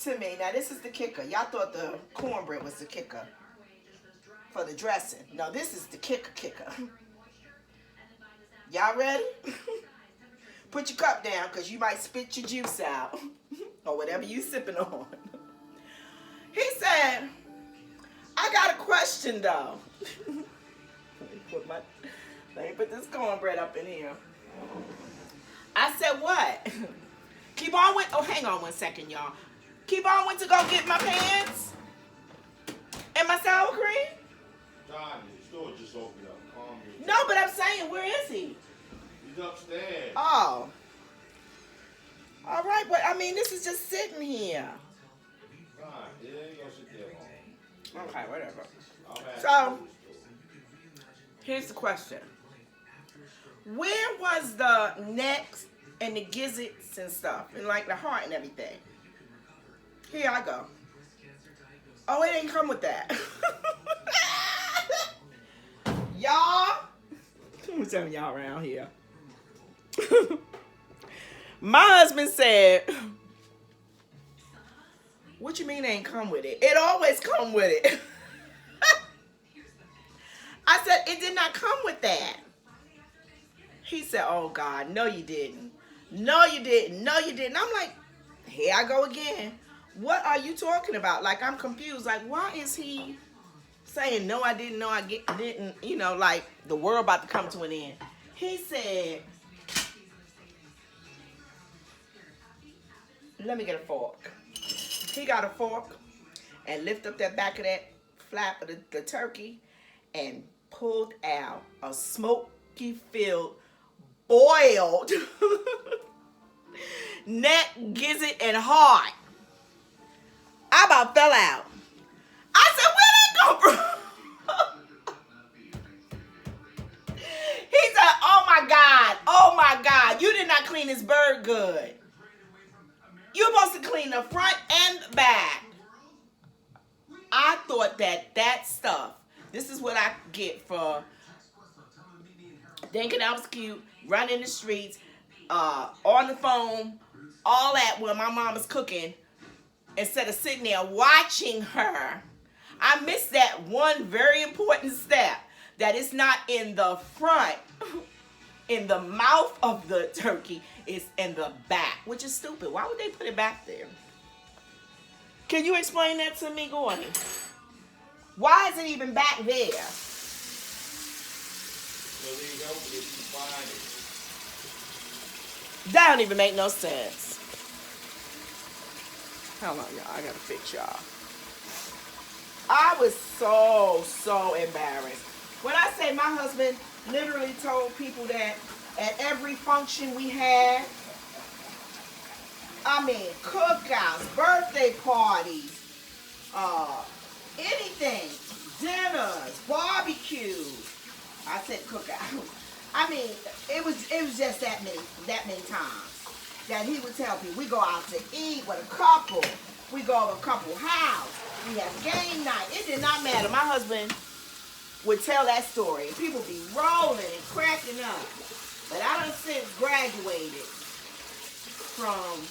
to me, now this is the kicker. Y'all thought the cornbread was the kicker for the dressing. No, this is the kicker. Y'all ready? Put your cup down because you might spit your juice out or whatever you sipping on. He said, I got a question though. Let me put this cornbread up in here. I said, what? Keep on went. Oh, hang on one second, y'all. Keep on went to go get my pants and my sour cream. John, the store just opened up. Calm your No, but I'm saying, where is he? He's upstairs. Oh. All right, but I mean, this is just sitting here. John, yeah, you gonna sit there long. Okay, whatever. I'm So, here's the question. Where was the necks and the gizzards and stuff, and like the heart and everything? Here I go. Oh, it ain't come with that. Y'all, I'm telling y'all around here. My husband said, what you mean it ain't come with it? It always come with it. I said, it did not come with that. He said, oh God, no you didn't. No you didn't. No you didn't. I'm like, here I go again. What are you talking about? Like, I'm confused. Like, why is he saying, no I didn't, no I didn't, you know, like the world about to come to an end. He said, let me get a fork. He got a fork and lift up that back of that flap of the turkey and pulled out a smoky filled boiled neck, gizzard, and heart. I about fell out. I said, where that come from? He said, oh my God, you did not clean this bird good. You're supposed to clean the front and the back. I thought that stuff, this is what I get for thinking I was cute, running the streets, on the phone, all that when my mom was cooking, instead of sitting there watching her. I missed that one very important step, that it's not in the front, in the mouth of the turkey, it's in the back, which is stupid. Why would they put it back there? Can you explain that to me, Gordon? Why is it even back there? So they help if you find it. That don't even make no sense. Hold on, y'all. I gotta fix y'all. I was so embarrassed. When I say my husband literally told people that at every function we had, I mean, cookouts, birthday parties, anything, dinners, barbecues. I said cookouts. I mean, it was just that many times that he would tell people we go out to eat with a couple. We go to a couple house. We have game night. It did not matter. My husband would tell that story. People be rolling and cracking up. But I done since graduated from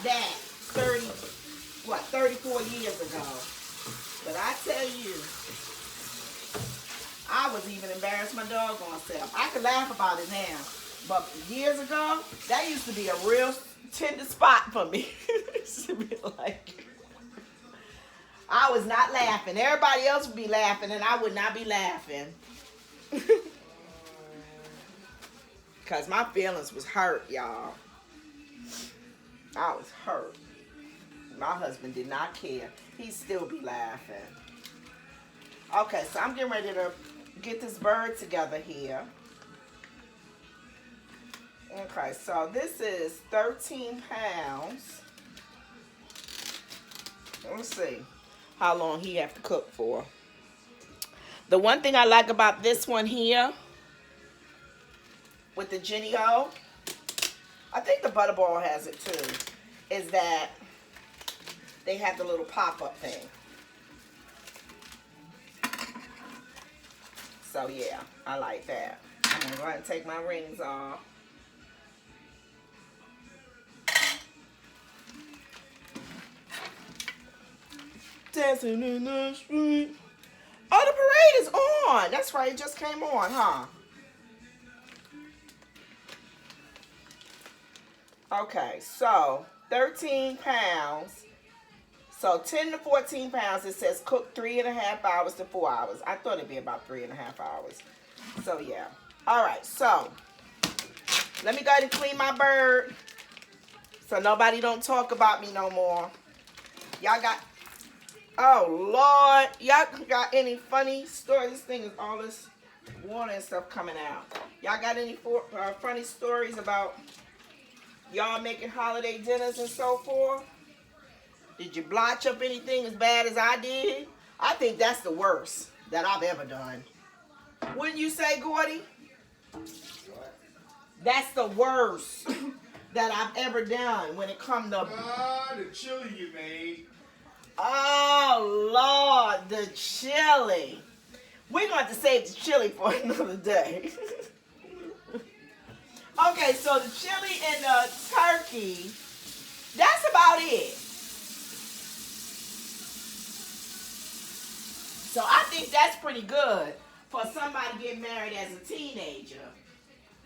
that 34 years ago. But I tell you, I was even embarrassed my doggone self. I could laugh about it now. But years ago, that used to be a real tender spot for me. It used to be like, I was not laughing. Everybody else would be laughing, and I would not be laughing. Because my feelings was hurt, y'all. I was hurt. My husband did not care. He'd still be laughing. Okay, so I'm getting ready to get this bird together here. Okay, so this is 13 pounds. Let's see how long he have to cook for. The one thing I like about this one here with the Jenny-O, I think the Butterball has it too, is that they have the little pop-up thing. So yeah, I like that. I'm gonna go ahead and take my rings off. Dancing in the street. Oh, the parade is on. That's right, it just came on, huh? Okay, so 13 pounds. So 10 to 14 pounds, it says cook 3.5 hours to 4 hours. I thought it'd be about 3.5 hours. So yeah. All right, so let me go ahead and clean my bird so nobody don't talk about me no more. Y'all got, oh Lord, y'all got any funny stories? This thing is all this water and stuff coming out. Y'all got any funny stories about y'all making holiday dinners and so forth? Did you blotch up anything as bad as I did? I think that's the worst that I've ever done. Wouldn't you say, Gordy? What? That's the worst that I've ever done when it comes to... The chili you made. Oh, Lord, the chili. We're going to have to save the chili for another day. Okay, so the chili and the turkey, that's about it. So I think that's pretty good for somebody getting married as a teenager.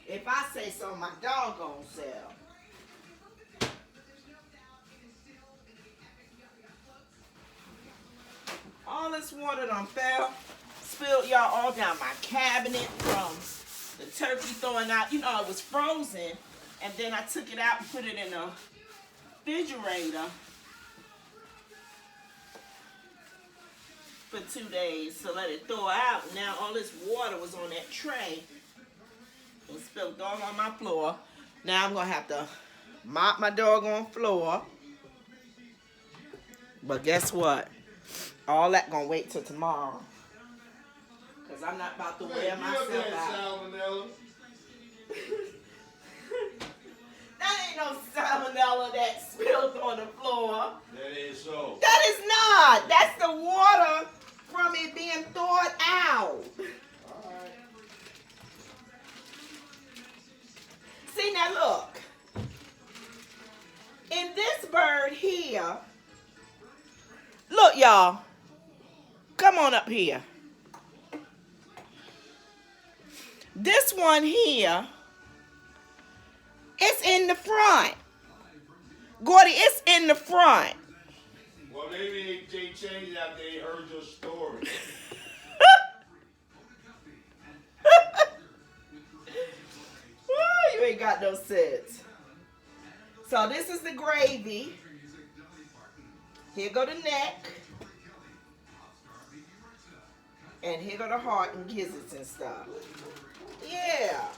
If I say so, my doggone self. All this water done spilled y'all all down my cabinet from the turkey throwing out. You know, it was frozen. And then I took it out and put it in the refrigerator for 2 days to let it thaw out. Now all this water was on that tray and spilled all on my floor. Now I'm going to have to mop my doggone floor. But guess what? All that going to wait till tomorrow. Because I'm not about to wear myself out. Salmonella. That ain't no salmonella that spilled on the floor. That is so. That is not. That's the water from it being thawed out. Alright. See, now look. In this bird here, look, y'all. Come on up here. This one here, it's in the front. Gordy, it's in the front. Well, maybe they changed after they heard your story. Woo, you ain't got no sense. So this is the gravy. Here go the neck. And here go the heart and gizzards and stuff. Yeah.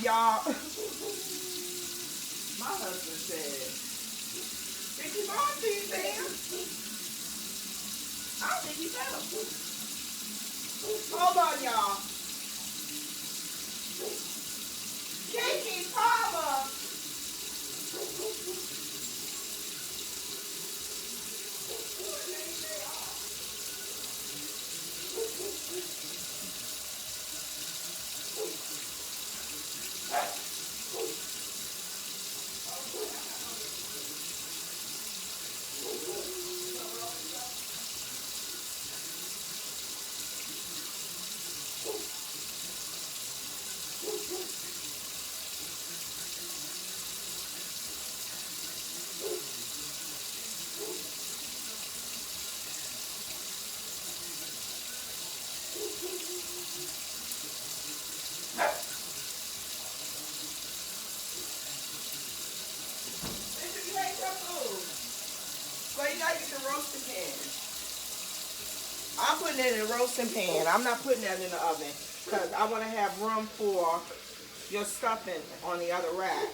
Y'all, My husband said, "Did you buy these there?" I don't think he said them. Hold on, y'all. Kiki Palmer. You ate your food. So you gotta get the roasting pan. I'm putting it in a roasting pan. I'm not putting that in the oven because I want to have room for your stuffing on the other rack.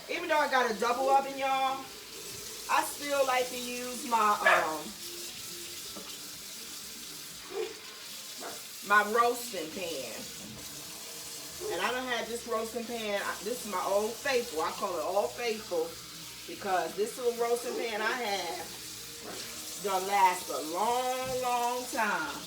Even though I got a double oven, y'all, I still like to use my roasting pan. And I done had this roasting pan. This is my Old Faithful. I call it Old Faithful because this little roasting pan I have gonna last a long, long time.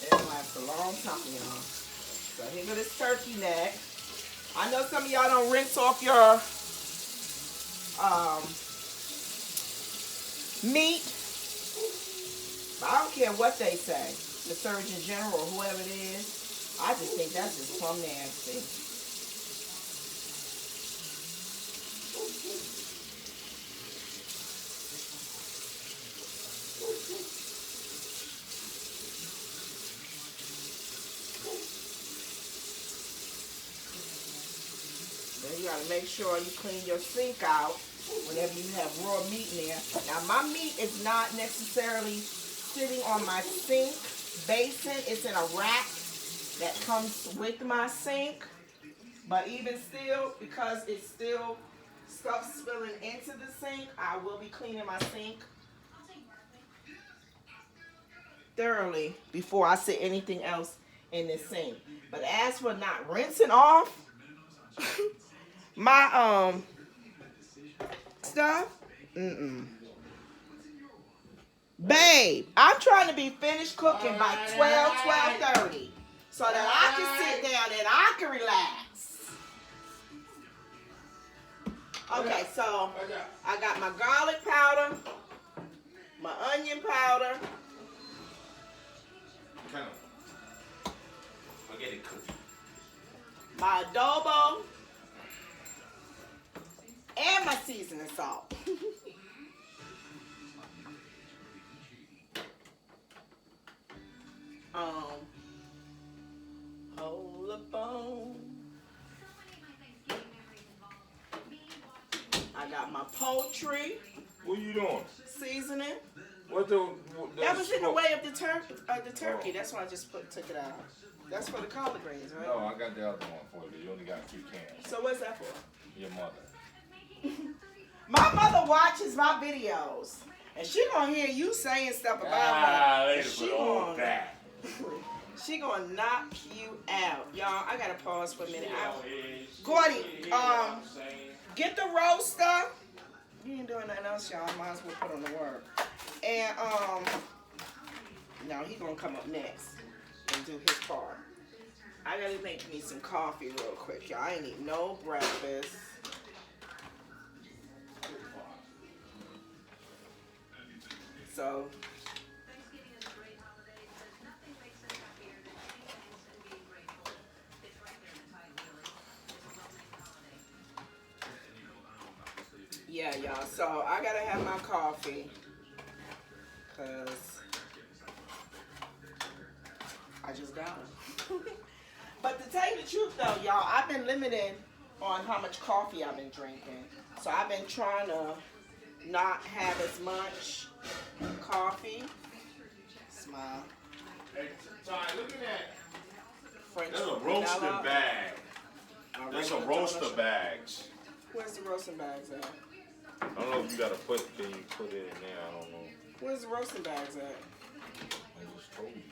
It'll last a long time, y'all. So here go this turkey neck. I know some of y'all don't rinse off your meat, but I don't care what they say, the Surgeon General or whoever it is. I just think that's just plumb nasty. Then you gotta make sure you clean your sink out whenever you have raw meat in there. Now my meat is not necessarily sitting on my sink basin. It's in a rack that comes with my sink. But even still, because it's still stuff spilling into the sink, I will be cleaning my sink thoroughly before I sit anything else in this sink. But as for not rinsing off my stuff, babe, I'm trying to be finished cooking by 12:30, so that I can sit down and I can relax. Okay, so I got my garlic powder, my onion powder. Kind of. I'll get it cooked. My adobo, and my seasoning salt. Hold the phone. I got my poultry What are you doing? seasoning. What That was in the way of the turkey. That's why I just took it out. That's for the collard greens, right? No, I got the other one for you. You only got 2 cans. So what's that for? Your mother. My mother watches my videos, and she gonna hear you saying stuff about her. Later for the old back. She gonna knock you out, y'all. I gotta pause for a minute. Gordy, get the roaster. You ain't doing nothing else, y'all. Might as well put on the work. And now he gonna come up next and do his part. I gotta make me some coffee real quick, y'all. I ain't eat no breakfast. So yeah, y'all. So I gotta have my coffee, cause I just got it. But to tell you the truth though, y'all, I've been limited on how much coffee I've been drinking. So I've been trying to not have as much coffee. Smile. Hey, Ty, look at that. French There's a vanilla. roasting bag. There's some regular roaster donut. bags. Where's the roasting bags at? I don't know if you gotta can you put it in there? I don't know. Where's the roasting bags at? I just told you.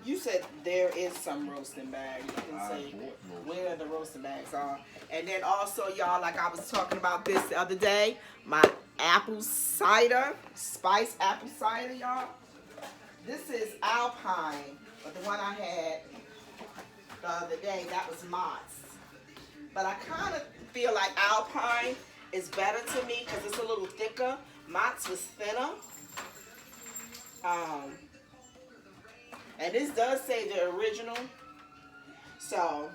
You said there is some roasting bags. You can say bought roasting. where the roasting bags are. And then also, y'all, like I was talking about this the other day, my apple cider, spiced apple cider, y'all. This is Alpine, but the one I had the other day, that was Mott's. But I kind of feel like Alpine is better to me because it's a little thicker. Mott's was thinner. And this does say the original. So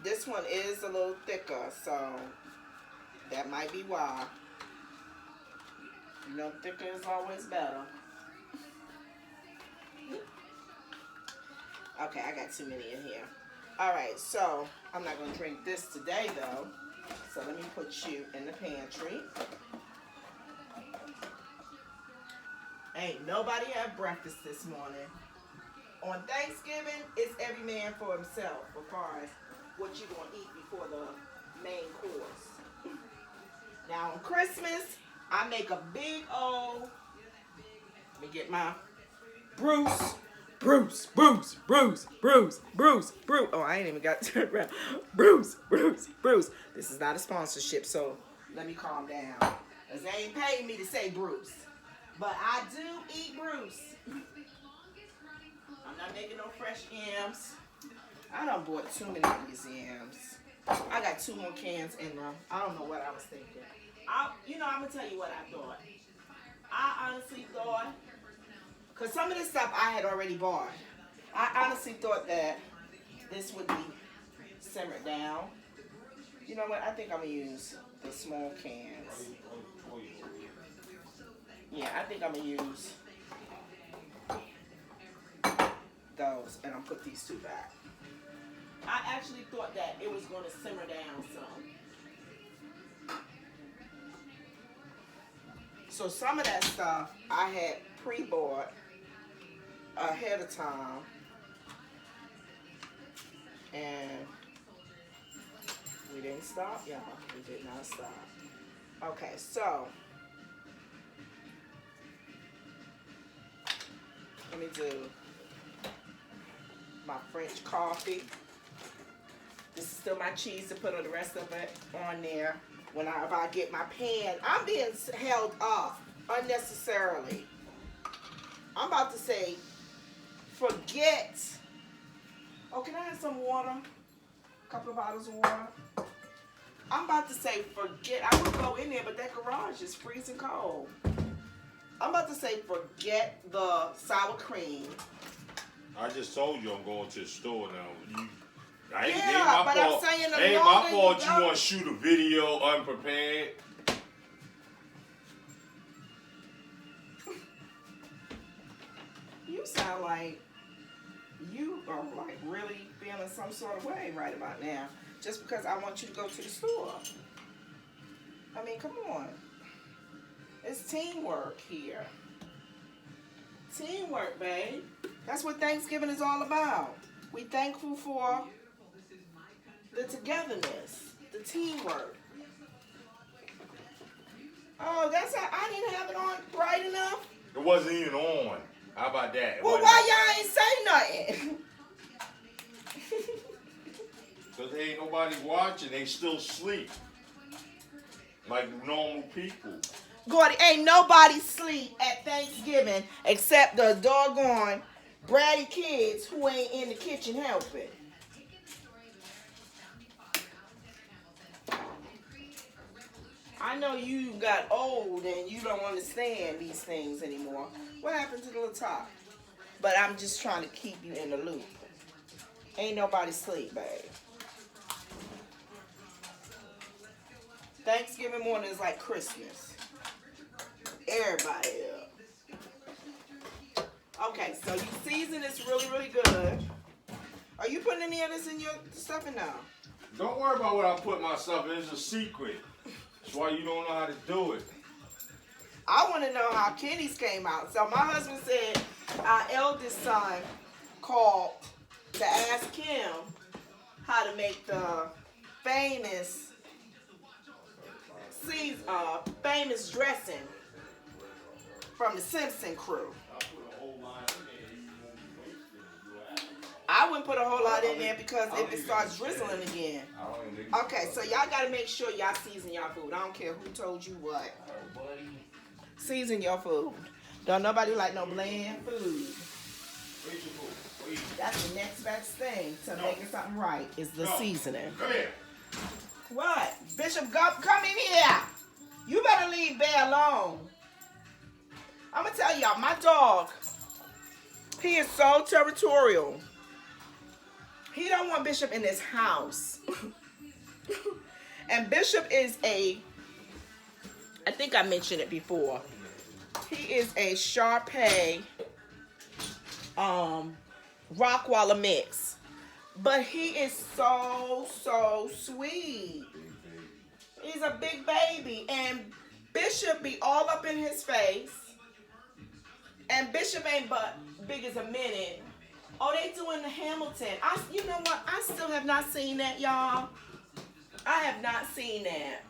this one is a little thicker, so that might be why. You know, thicker is always better. Okay, I got too many in here. Alright, so I'm not going to drink this today though. So let me put you in the pantry. Ain't nobody had breakfast this morning. On Thanksgiving, it's every man for himself as far as what you're going to eat before the main course. Now on Christmas, I make a big old, let me get my Bruce. Oh, I ain't even got to turn around. Bruce. This is not a sponsorship, so let me calm down. Because they ain't paying me to say Bruce. But I do eat Bruce. I'm not making no fresh yams. I done bought too many of these yams. I got 2 more cans in them. I don't know what I was thinking. I'm going to tell you what I thought. I honestly thought, because some of this stuff I had already bought. I honestly thought that this would be simmered down. You know what? I think I'm going to use the small cans. Yeah, I think I'm going to use those, and I'll put these 2 back. I actually thought that it was going to simmer down some. So some of that stuff I had pre-bought ahead of time, and we didn't stop, y'all. We did not stop. Okay, so let me do my French coffee. This is still my cheese to put the rest of it on there. If I get my pan, I'm being held up unnecessarily. I'm about to say, forget. Oh, can I have some water? A couple of bottles of water. I'm about to say, forget. I would go in there, but that garage is freezing cold. I'm about to say, forget the sour cream. I just told you I'm going to the store now. Ain't my fault you want to shoot a video unprepared. You sound like you are like really feeling some sort of way right about now. Just because I want you to go to the store. I mean, come on. It's teamwork here. Teamwork, babe. That's what Thanksgiving is all about. We thankful for the togetherness, the teamwork. Oh, that's how I didn't have it on bright enough. It wasn't even on. How about that? Well, why y'all ain't say nothing? Because ain't nobody watching. They still sleep. Like normal people. Gordy, ain't nobody sleep at Thanksgiving except the doggone bratty kids who ain't in the kitchen helping. I know you got old and you don't understand these things anymore. What happened to the little top? But I'm just trying to keep you in the loop. Ain't nobody sleep, babe. Thanksgiving morning is like Christmas. Everybody up. Okay, so you season this really, really good. Are you putting any of this in your stuffing now? Don't worry about what I put my stuff in. It's a secret. That's why you don't know how to do it. I want to know how Kenny's came out. So my husband said our eldest son called to ask him how to make the famous famous dressing from the Simpsons crew. I wouldn't put a whole lot in there because if it starts drizzling again. Okay, so y'all got to make sure y'all season y'all food. I don't care who told you what. Season your food. Don't nobody like no bland food. That's the next best thing to making something right is the seasoning. Come here. What? Bishop, come in here. You better leave Bear alone. I'm going to tell y'all, my dog, he is so territorial. He don't want Bishop in his house. And Bishop is I think I mentioned it before. He is a Shar-Pei Rockwalla mix. But he is so sweet. He's a big baby. And Bishop be all up in his face. And Bishop ain't but big as a minute. Oh, they doing the Hamilton. You know what? I still have not seen that, y'all. I have not seen that.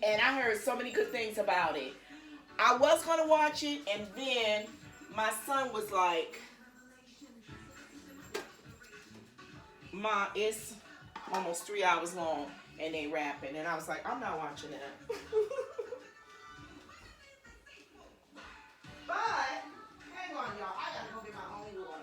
And I heard so many good things about it. I was going to watch it, and then my son was like, Ma, it's almost 3 hours long, and they rapping. And I was like, I'm not watching that. But, hang on, y'all. I got to go get my own water.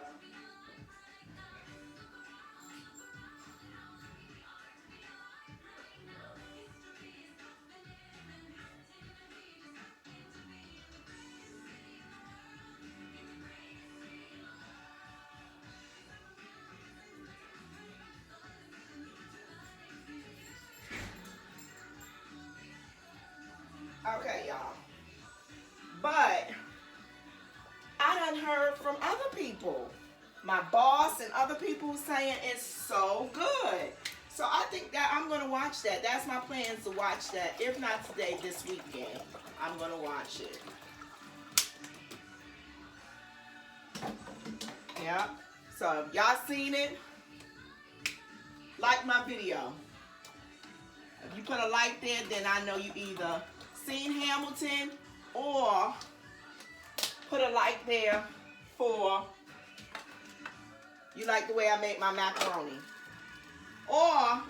Okay, y'all. But I done heard from other people. My boss and other people saying it's so good. So I think that I'm going to watch that. That's my plans to watch that. If not today, this weekend, I'm going to watch it. Yeah. So if y'all seen it, like my video. If you put a like there, then I know you either seen Hamilton or put a like there for you like the way I make my macaroni. Or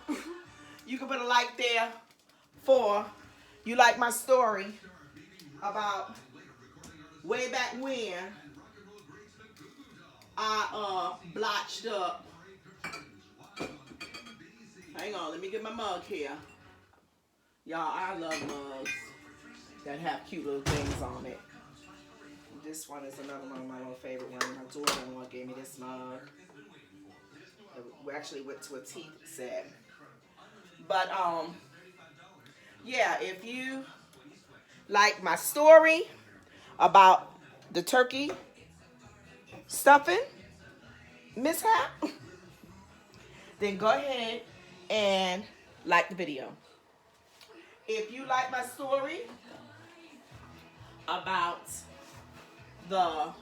you can put a like there for you like my story about way back when I blotched up. Hang on, let me get my mug here. Y'all, I love mugs that have cute little things on it. This one is another one of my little favorite ones. My daughter-in-law gave me this mug. We actually went to a tea set. But, yeah, if you like my story about the turkey stuffing mishap, then go ahead and like the video. If you like my story about the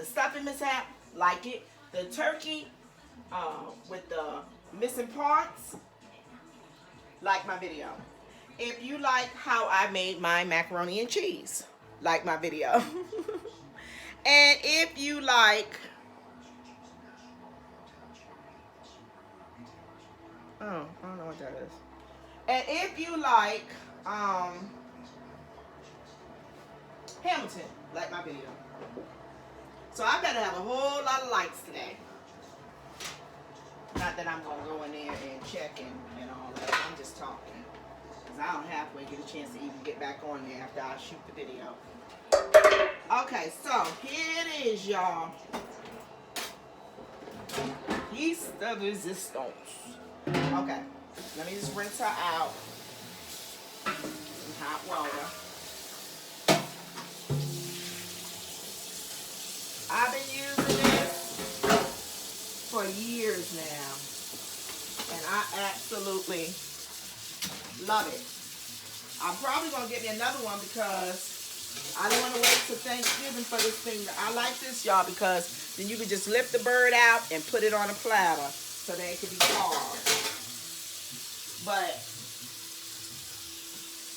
stuffing mishap, like it. The turkey with the missing parts, like my video. If you like how I made my macaroni and cheese, like my video. And if you like, oh, I don't know what that is. And if you like Hamilton, like my video. So I better have a whole lot of likes today. Not that I'm going to go in there and check and all that. I'm just talking. Because I don't halfway get a chance to even get back on there after I shoot the video. Okay, so here it is, y'all. Piece de resistance. Okay, let me just rinse her out. Some hot water. absolutely love it. I'm probably going to get me another one because I don't want to wait till Thanksgiving for this thing. I like this, y'all, because then you can just lift the bird out and put it on a platter so that it can be carved. But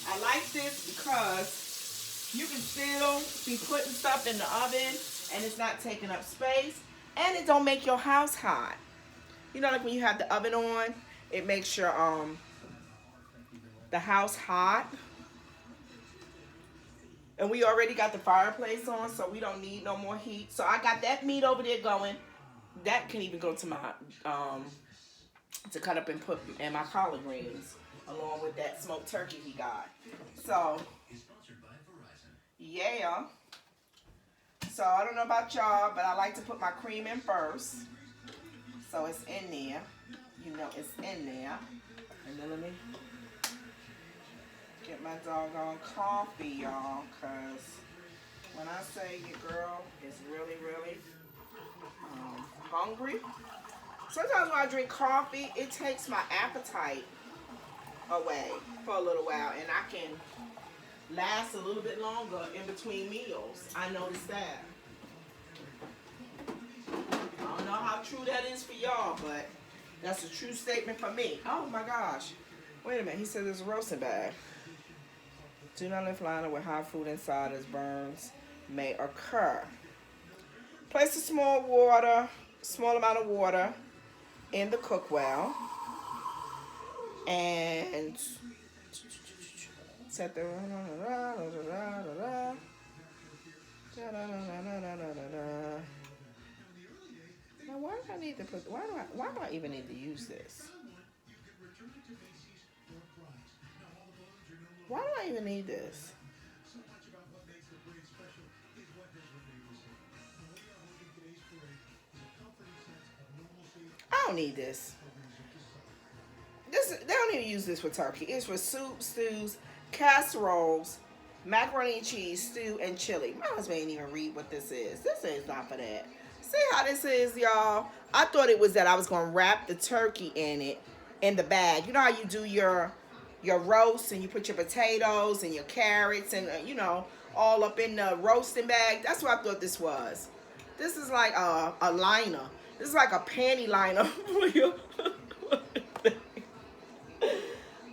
I like this because you can still be putting stuff in the oven and it's not taking up space, and it don't make your house hot. You know, like when you have the oven on, it makes your the house hot. And we already got the fireplace on, so we don't need no more heat. So I got that meat over there going. That can even go to my to cut up and put in my collard greens, along with that smoked turkey he got. So yeah. So I don't know about y'all, but I like to put my cream in first. So it's in there. You know it's in there. And then let me get my doggone coffee, y'all, because when I say your girl is really, really hungry, sometimes when I drink coffee, it takes my appetite away for a little while, and I can last a little bit longer in between meals. I noticed that. I don't know how true that is for y'all, but that's a true statement for me. Oh my gosh. Wait a minute. He said there's a roasting bag. Do not lift liner with hot food inside as burns may occur. Place a small amount of water in the cookwell and set the now why do I need to put why do I even need to use this? Why do I even need this? I don't need this. They don't even use this for turkey. It's for soup, stews, casseroles, macaroni and cheese, stew, and chili. My husband ain't even read what this is. This is not for that. See how this is, y'all? I thought it was that I was going to wrap the turkey in the bag. You know how you do your roast and you put your potatoes and your carrots and, you know, all up in the roasting bag? That's what I thought this was. This is like a liner. This is like a panty liner.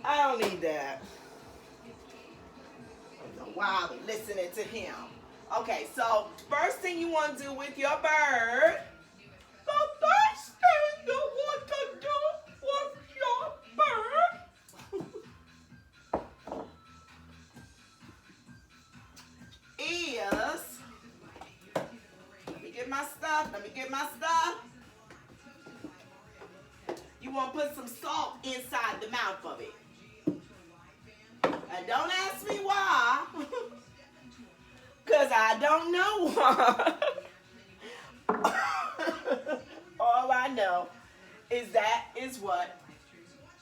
I don't need that. Wow, listening to him. Okay, so first thing you want to do with your bird, the first thing you want to do with your bird is, let me get my stuff. You want to put some salt inside the mouth of it. And don't ask me why, because I don't know why. All I know is that is what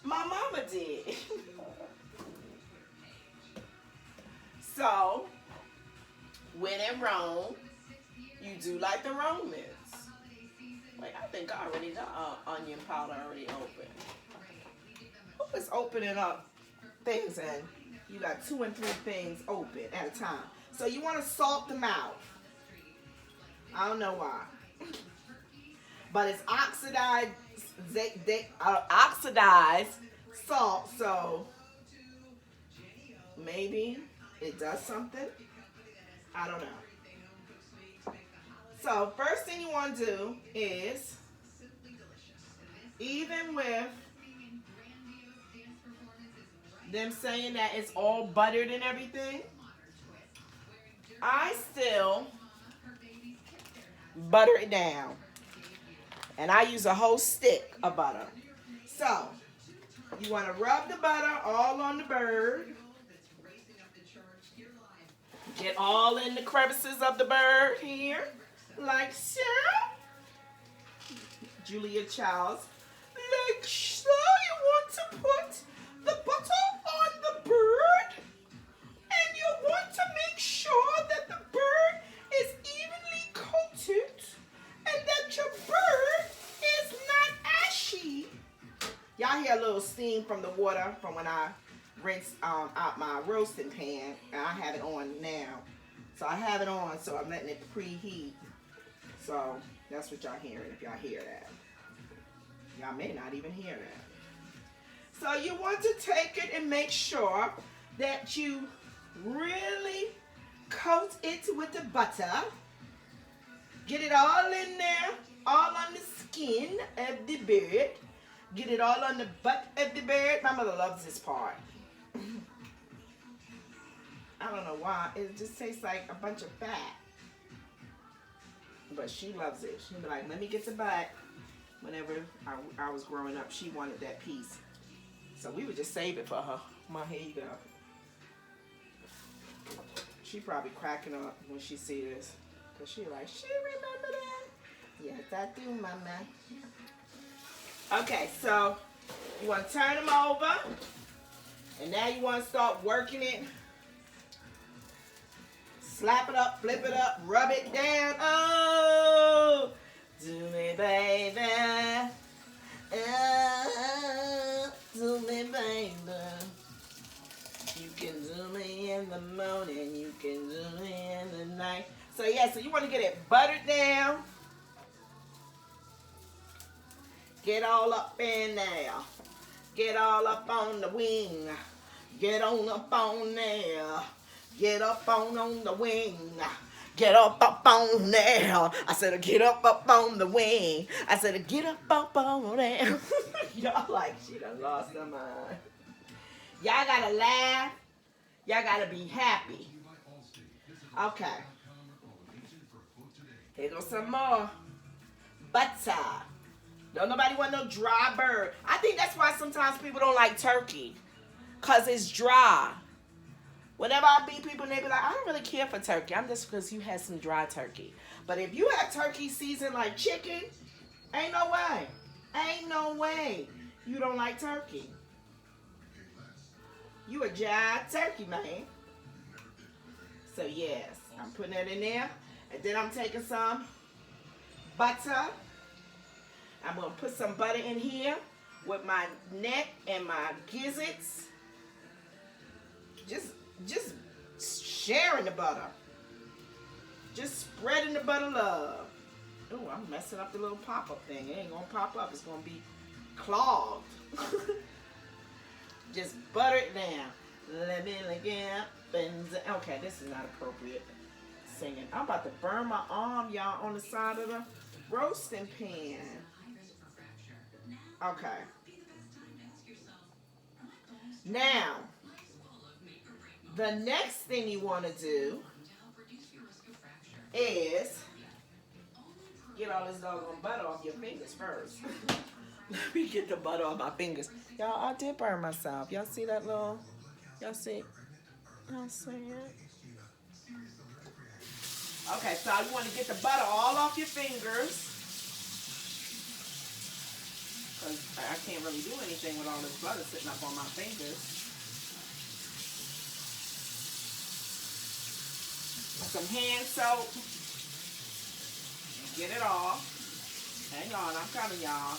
my mama did. So, when in Rome, you do like the Romans. Wait, I think I already got onion powder already open. Who is opening up things and you got 2 and 3 things open at a time? So you want to salt them out. I don't know why. But it's oxidized salt, so maybe it does something. I don't know. So first thing you want to do is, even with them saying that it's all buttered and everything, I still butter it down. And I use a whole stick of butter. So, you want to rub the butter all on the bird. Get all in the crevices of the bird here. Like so. Julia Childs. Like so, you want to put the butter on the bird. And you want to make sure that the bird is evenly coated. And that your bird is not ashy. Y'all hear get a little steam from the water from when I rinse out my roasting pan, and I have it on now. So I have it on, so I'm letting it preheat. So that's what y'all hearing, if y'all hear that. Y'all may not even hear that. So you want to take it and make sure that you really coat it with the butter. Get it all in there, all on the skin of the bird. Get it all on the butt of the bird. My mother loves this part. I don't know why. It just tastes like a bunch of fat. But she loves it. She'll be like, let me get the butt. Whenever I was growing up, she wanted that piece. So we would just save it for her. Ma, here you go. She probably cracking up when she see this. Because she like, she remember that? Yes, I do, Mama. Okay, so you want to turn them over. And now you want to start working it. Slap it up, flip it up, rub it down. Oh, do me, baby. Oh, do me, baby. You can do me in the morning. You can do me in the night. So, yeah, so you want to get it buttered down. Get all up in there. Get all up on the wing. Get on up on there. Get up on the wing. Get up on there. I said, get up on the wing. I said, get up on there. Y'all like, she done lost her mind. Y'all gotta laugh. Y'all gotta be happy. Okay. Here goes some more. Butter. Don't nobody want no dry bird. I think that's why sometimes people don't like turkey. Because it's dry. Whenever I meet people and they be like, I don't really care for turkey. I'm just because you had some dry turkey. But if you have turkey seasoned like chicken, ain't no way. Ain't no way you don't like turkey. You a jive turkey, man. So yes, I'm putting that in there. And then I'm taking some butter. I'm going to put some butter in here with my neck and my gizzards. Just sharing the butter. Just spreading the butter love. Oh, I'm messing up the little pop-up thing. It ain't going to pop up. It's going to be clogged. Just butter it down. Let me lick it up. Okay, this is not appropriate singing. I'm about to burn my arm, y'all, on the side of the roasting pan. Okay. Now, the next thing you want to do is get all this doggone butter off your fingers first. Let me get the butter off my fingers. Y'all, I did burn myself. Y'all see that little? Y'all see? Y'all see it? Okay, so you want to get the butter all off your fingers. Because I can't really do anything with all this butter sitting up on my fingers. Some hand soap. Get it off. Hang on, I'm coming, y'all.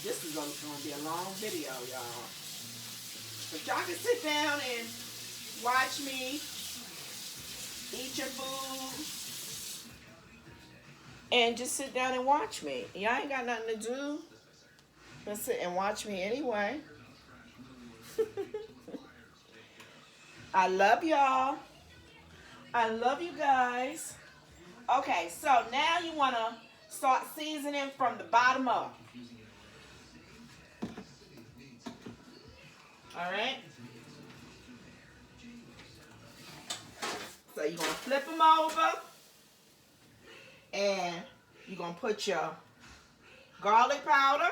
This is going to be a long video, y'all. But y'all can sit down and watch me eat your food. And just sit down and watch me. Y'all ain't got nothing to do but sit and watch me anyway. I love y'all. I love you guys. Okay, so now you want to start seasoning from the bottom up. All right? So you're going to flip them over. And you're going to put your garlic powder.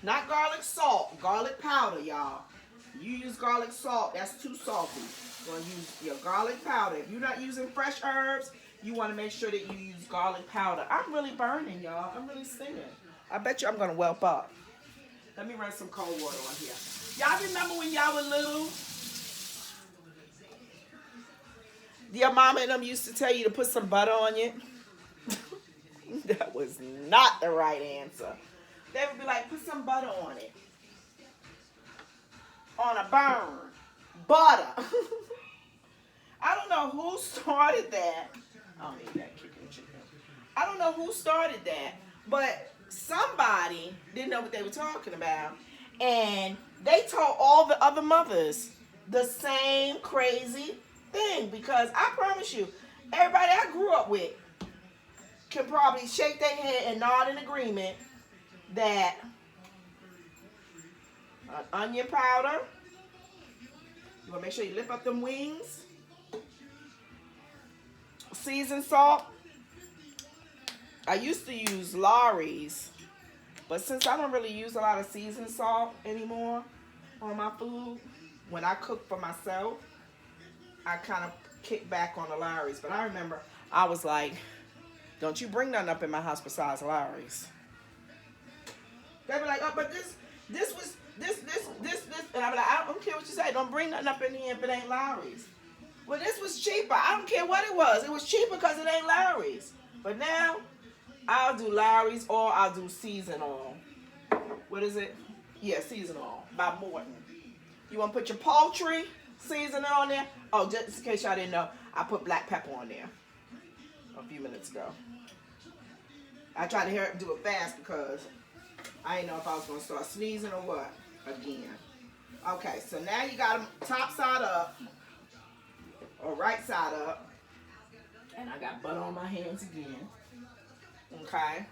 Not garlic salt. Garlic powder, y'all. You use garlic salt, that's too salty. You're going to use your garlic powder. If you're not using fresh herbs, you want to make sure that you use garlic powder. I'm really burning, y'all. I'm really stinging. I bet you I'm going to whelp up. Let me run some cold water on here. Y'all remember when y'all were little? Your mama and them used to tell you to put some butter on you. That was not the right answer. They would be like, put some butter on it. On a burn. Butter. I don't know who started that. I don't need that kicking chicken. I don't know who started that, but somebody didn't know what they were talking about. And they told all the other mothers the same crazy thing. Because I promise you, everybody I grew up with can probably shake their head and nod in agreement that onion powder, you want to make sure you lift up them wings, seasoned salt. I used to use Lawry's, but since I don't really use a lot of seasoned salt anymore on my food, when I cook for myself, I kind of kick back on the Lawry's. But I remember I was like, don't you bring nothing up in my house besides Lawry's. They be like, oh, but this, and I be like, I don't care what you say. Don't bring nothing up in here if it ain't Lawry's. Well, this was cheaper. I don't care what it was. It was cheaper because it ain't Lawry's. But now, I'll do Lawry's or I'll do seasoned oil. What is it? Yeah, seasoned oil by Morton. You want to put your poultry seasoning on there? Oh, just in case y'all didn't know, I put black pepper on there a few minutes ago. I tried to hurry up and do it fast because I didn't know if I was going to start sneezing or what again. Okay, so now you got them top side up or right side up. And I got butter on my hands again. Okay?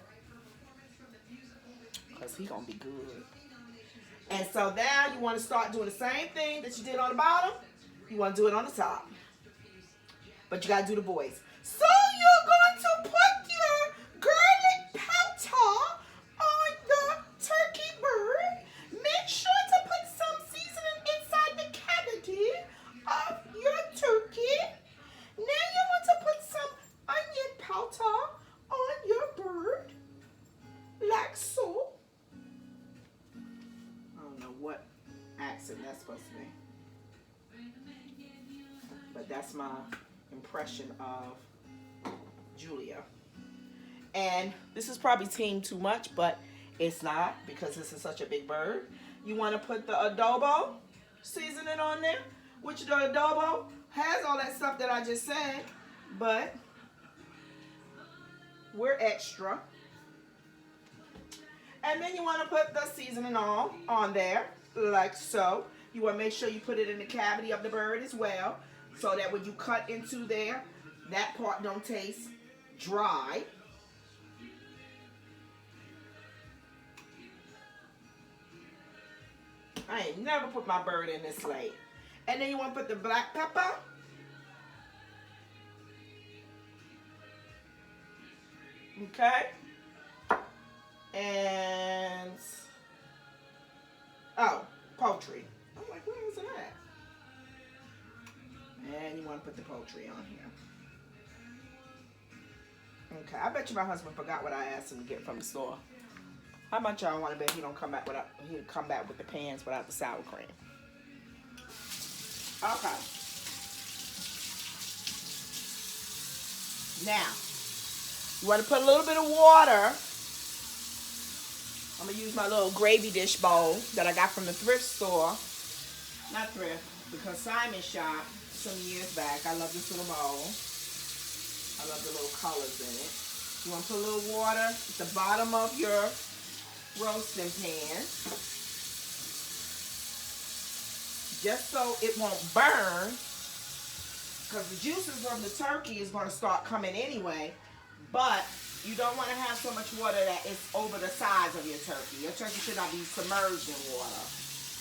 Because he going to be good. And so now you want to start doing the same thing that you did on the bottom. You want to do it on the top. But you got to do the voice. So you're going to put your garlic powder on the turkey bird. Make sure to put some seasoning inside the cavity of your turkey. Now you want to put some onion powder on your bird. Like so. I don't know what accent that's supposed to be. But that's my impression of Julia. And this is probably team too much, but it's not because this is such a big bird. You want to put the adobo seasoning on there, which the adobo has all that stuff that I just said, but we're extra. And then you want to put the seasoning on there, like so. You want to make sure you put it in the cavity of the bird as well, so that when you cut into there, that part don't taste dry. I ain't never put my bird in this late. And then you want to put the black pepper. Okay. And, oh, poultry. I'm like, where is it at? And you want to put the poultry on here. Okay, I bet you my husband forgot what I asked him to get from the store. How much y'all want to bet he don't come back without, he'll come back with the pans without the sour cream? Okay. Now, you want to put a little bit of water. I'm going to use my little gravy dish bowl that I got from the thrift store. Not thrift, because Simon shop some years back. I love this little bowl. I love the little colors in it. You want to put a little water at the bottom of your roasting pan. Just so it won't burn. Because the juices from the turkey is going to start coming anyway. But you don't want to have so much water that it's over the sides of your turkey. Your turkey should not be submerged in water.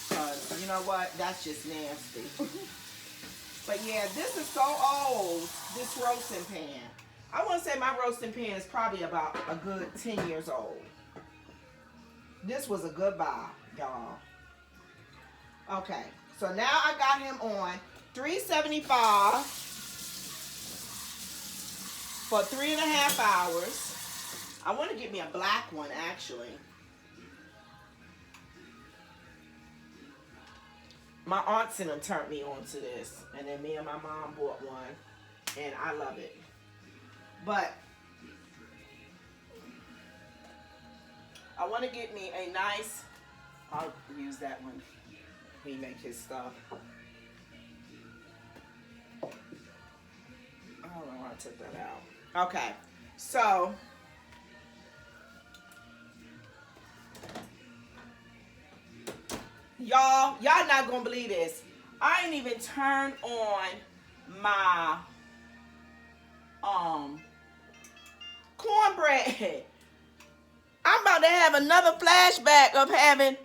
Because you know what? That's just nasty. But yeah, this is so old, this roasting pan. I want to say my roasting pan is probably about a good 10 years old. This was a good buy, y'all. Okay, so now I got him on $3.75 for 3.5 hours. I want to get me a black one, actually. My aunts and them turned me on to this, and then me and my mom bought one, and I love it. But I want to get me a nice, I'll use that one. He make his stuff. I don't know why I took that out. Okay, so y'all not gonna believe this. I ain't even turned on my cornbread. I'm about to have another flashback of having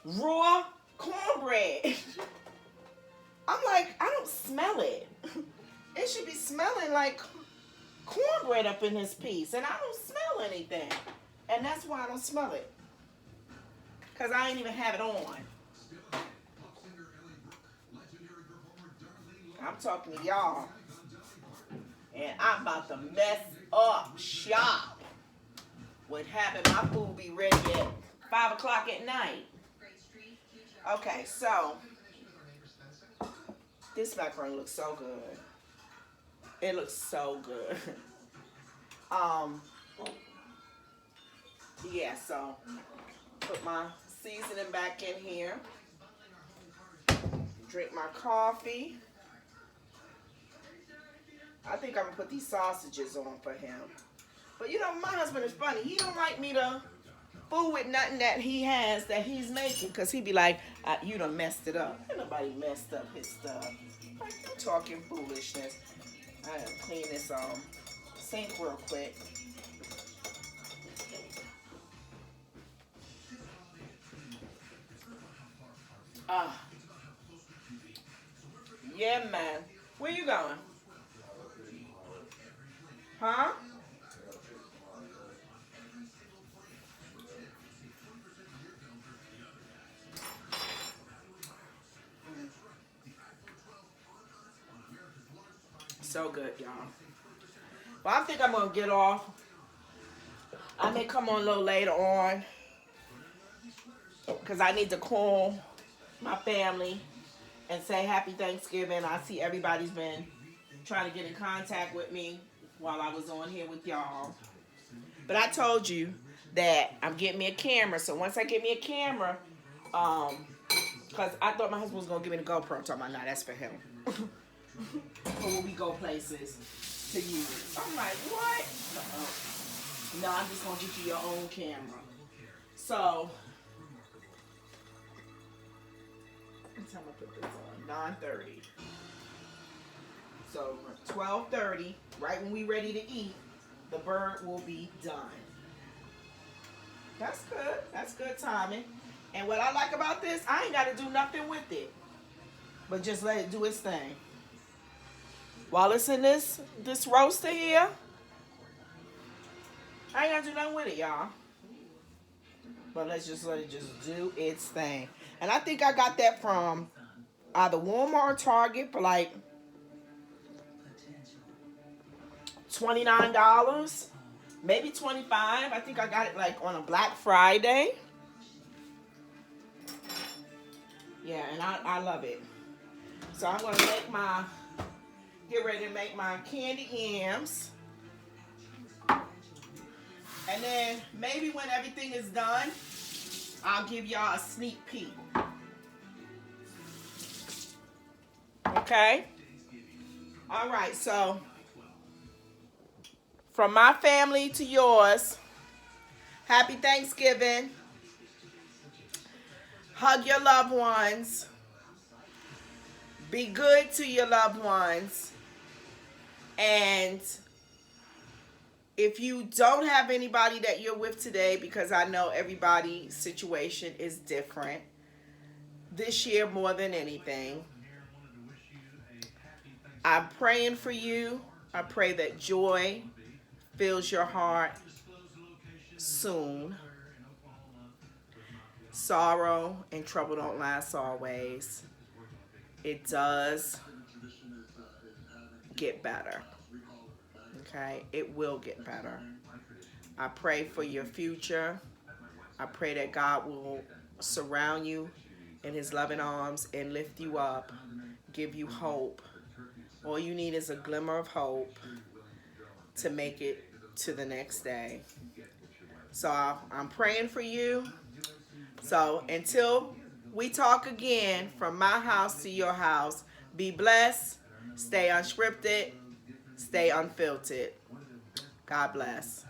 raw cornbread. I'm like, I don't smell it. It should be smelling like cornbread up in this piece, and I don't smell anything. And that's why I don't smell it. Because I ain't even have it on. I'm talking to y'all. And I'm about to mess up shop with having my food be ready at 5 o'clock at night. Okay, so this macaroni looks so good. It looks so good. Yeah, so put my seasoning back in here. Drink my coffee. I think I'm gonna put these sausages on for him. But you know, my husband is funny. He don't like me to fool with nothing that he has that he's making, because he be like, you done messed it up. Ain't nobody messed up his stuff. Like, you talking foolishness. I gotta clean this sink real quick. Yeah, man. Where you going? Huh? So good, y'all. Well, I think I'm going to get off. I may come on a little later on because I need to call my family and say happy Thanksgiving. I see everybody's been trying to get in contact with me while I was on here with y'all. But I told you that I'm getting me a camera. So once I get me a camera, because I thought my husband was going to give me the GoPro. I'm talking about, nah, that's for him. For when we go places to use. I'm like, what? No, I'm just going to get you your own camera. So, what time I put this on? 9:30. So, 12:30, right when we ready to eat, the bird will be done. That's good. That's good timing. And what I like about this, I ain't got to do nothing with it. But just let it do its thing. While it's in this roaster here, I ain't got to do nothing with it, y'all. But let's just let it just do its thing. And I think I got that from either Walmart or Target for like $29. Maybe $25. I think I got it like on a Black Friday. Yeah, and I love it. So I'm going to get ready to make my candy yams. And then maybe when everything is done, I'll give y'all a sneak peek. Okay? All right, so from my family to yours, happy Thanksgiving. Hug your loved ones. Be good to your loved ones. And if you don't have anybody that you're with today, because I know everybody's situation is different, this year more than anything, I'm praying for you. I pray that joy fills your heart soon. Sorrow and trouble don't last always. It does get better. Okay? It will get better. I pray for your future. I pray that God will surround you in his loving arms and lift you up, give you hope. All you need is a glimmer of hope to make it to the next day. So I'm praying for you. So until we talk again, from my house to your house, be blessed, stay unscripted, stay unfiltered. God bless.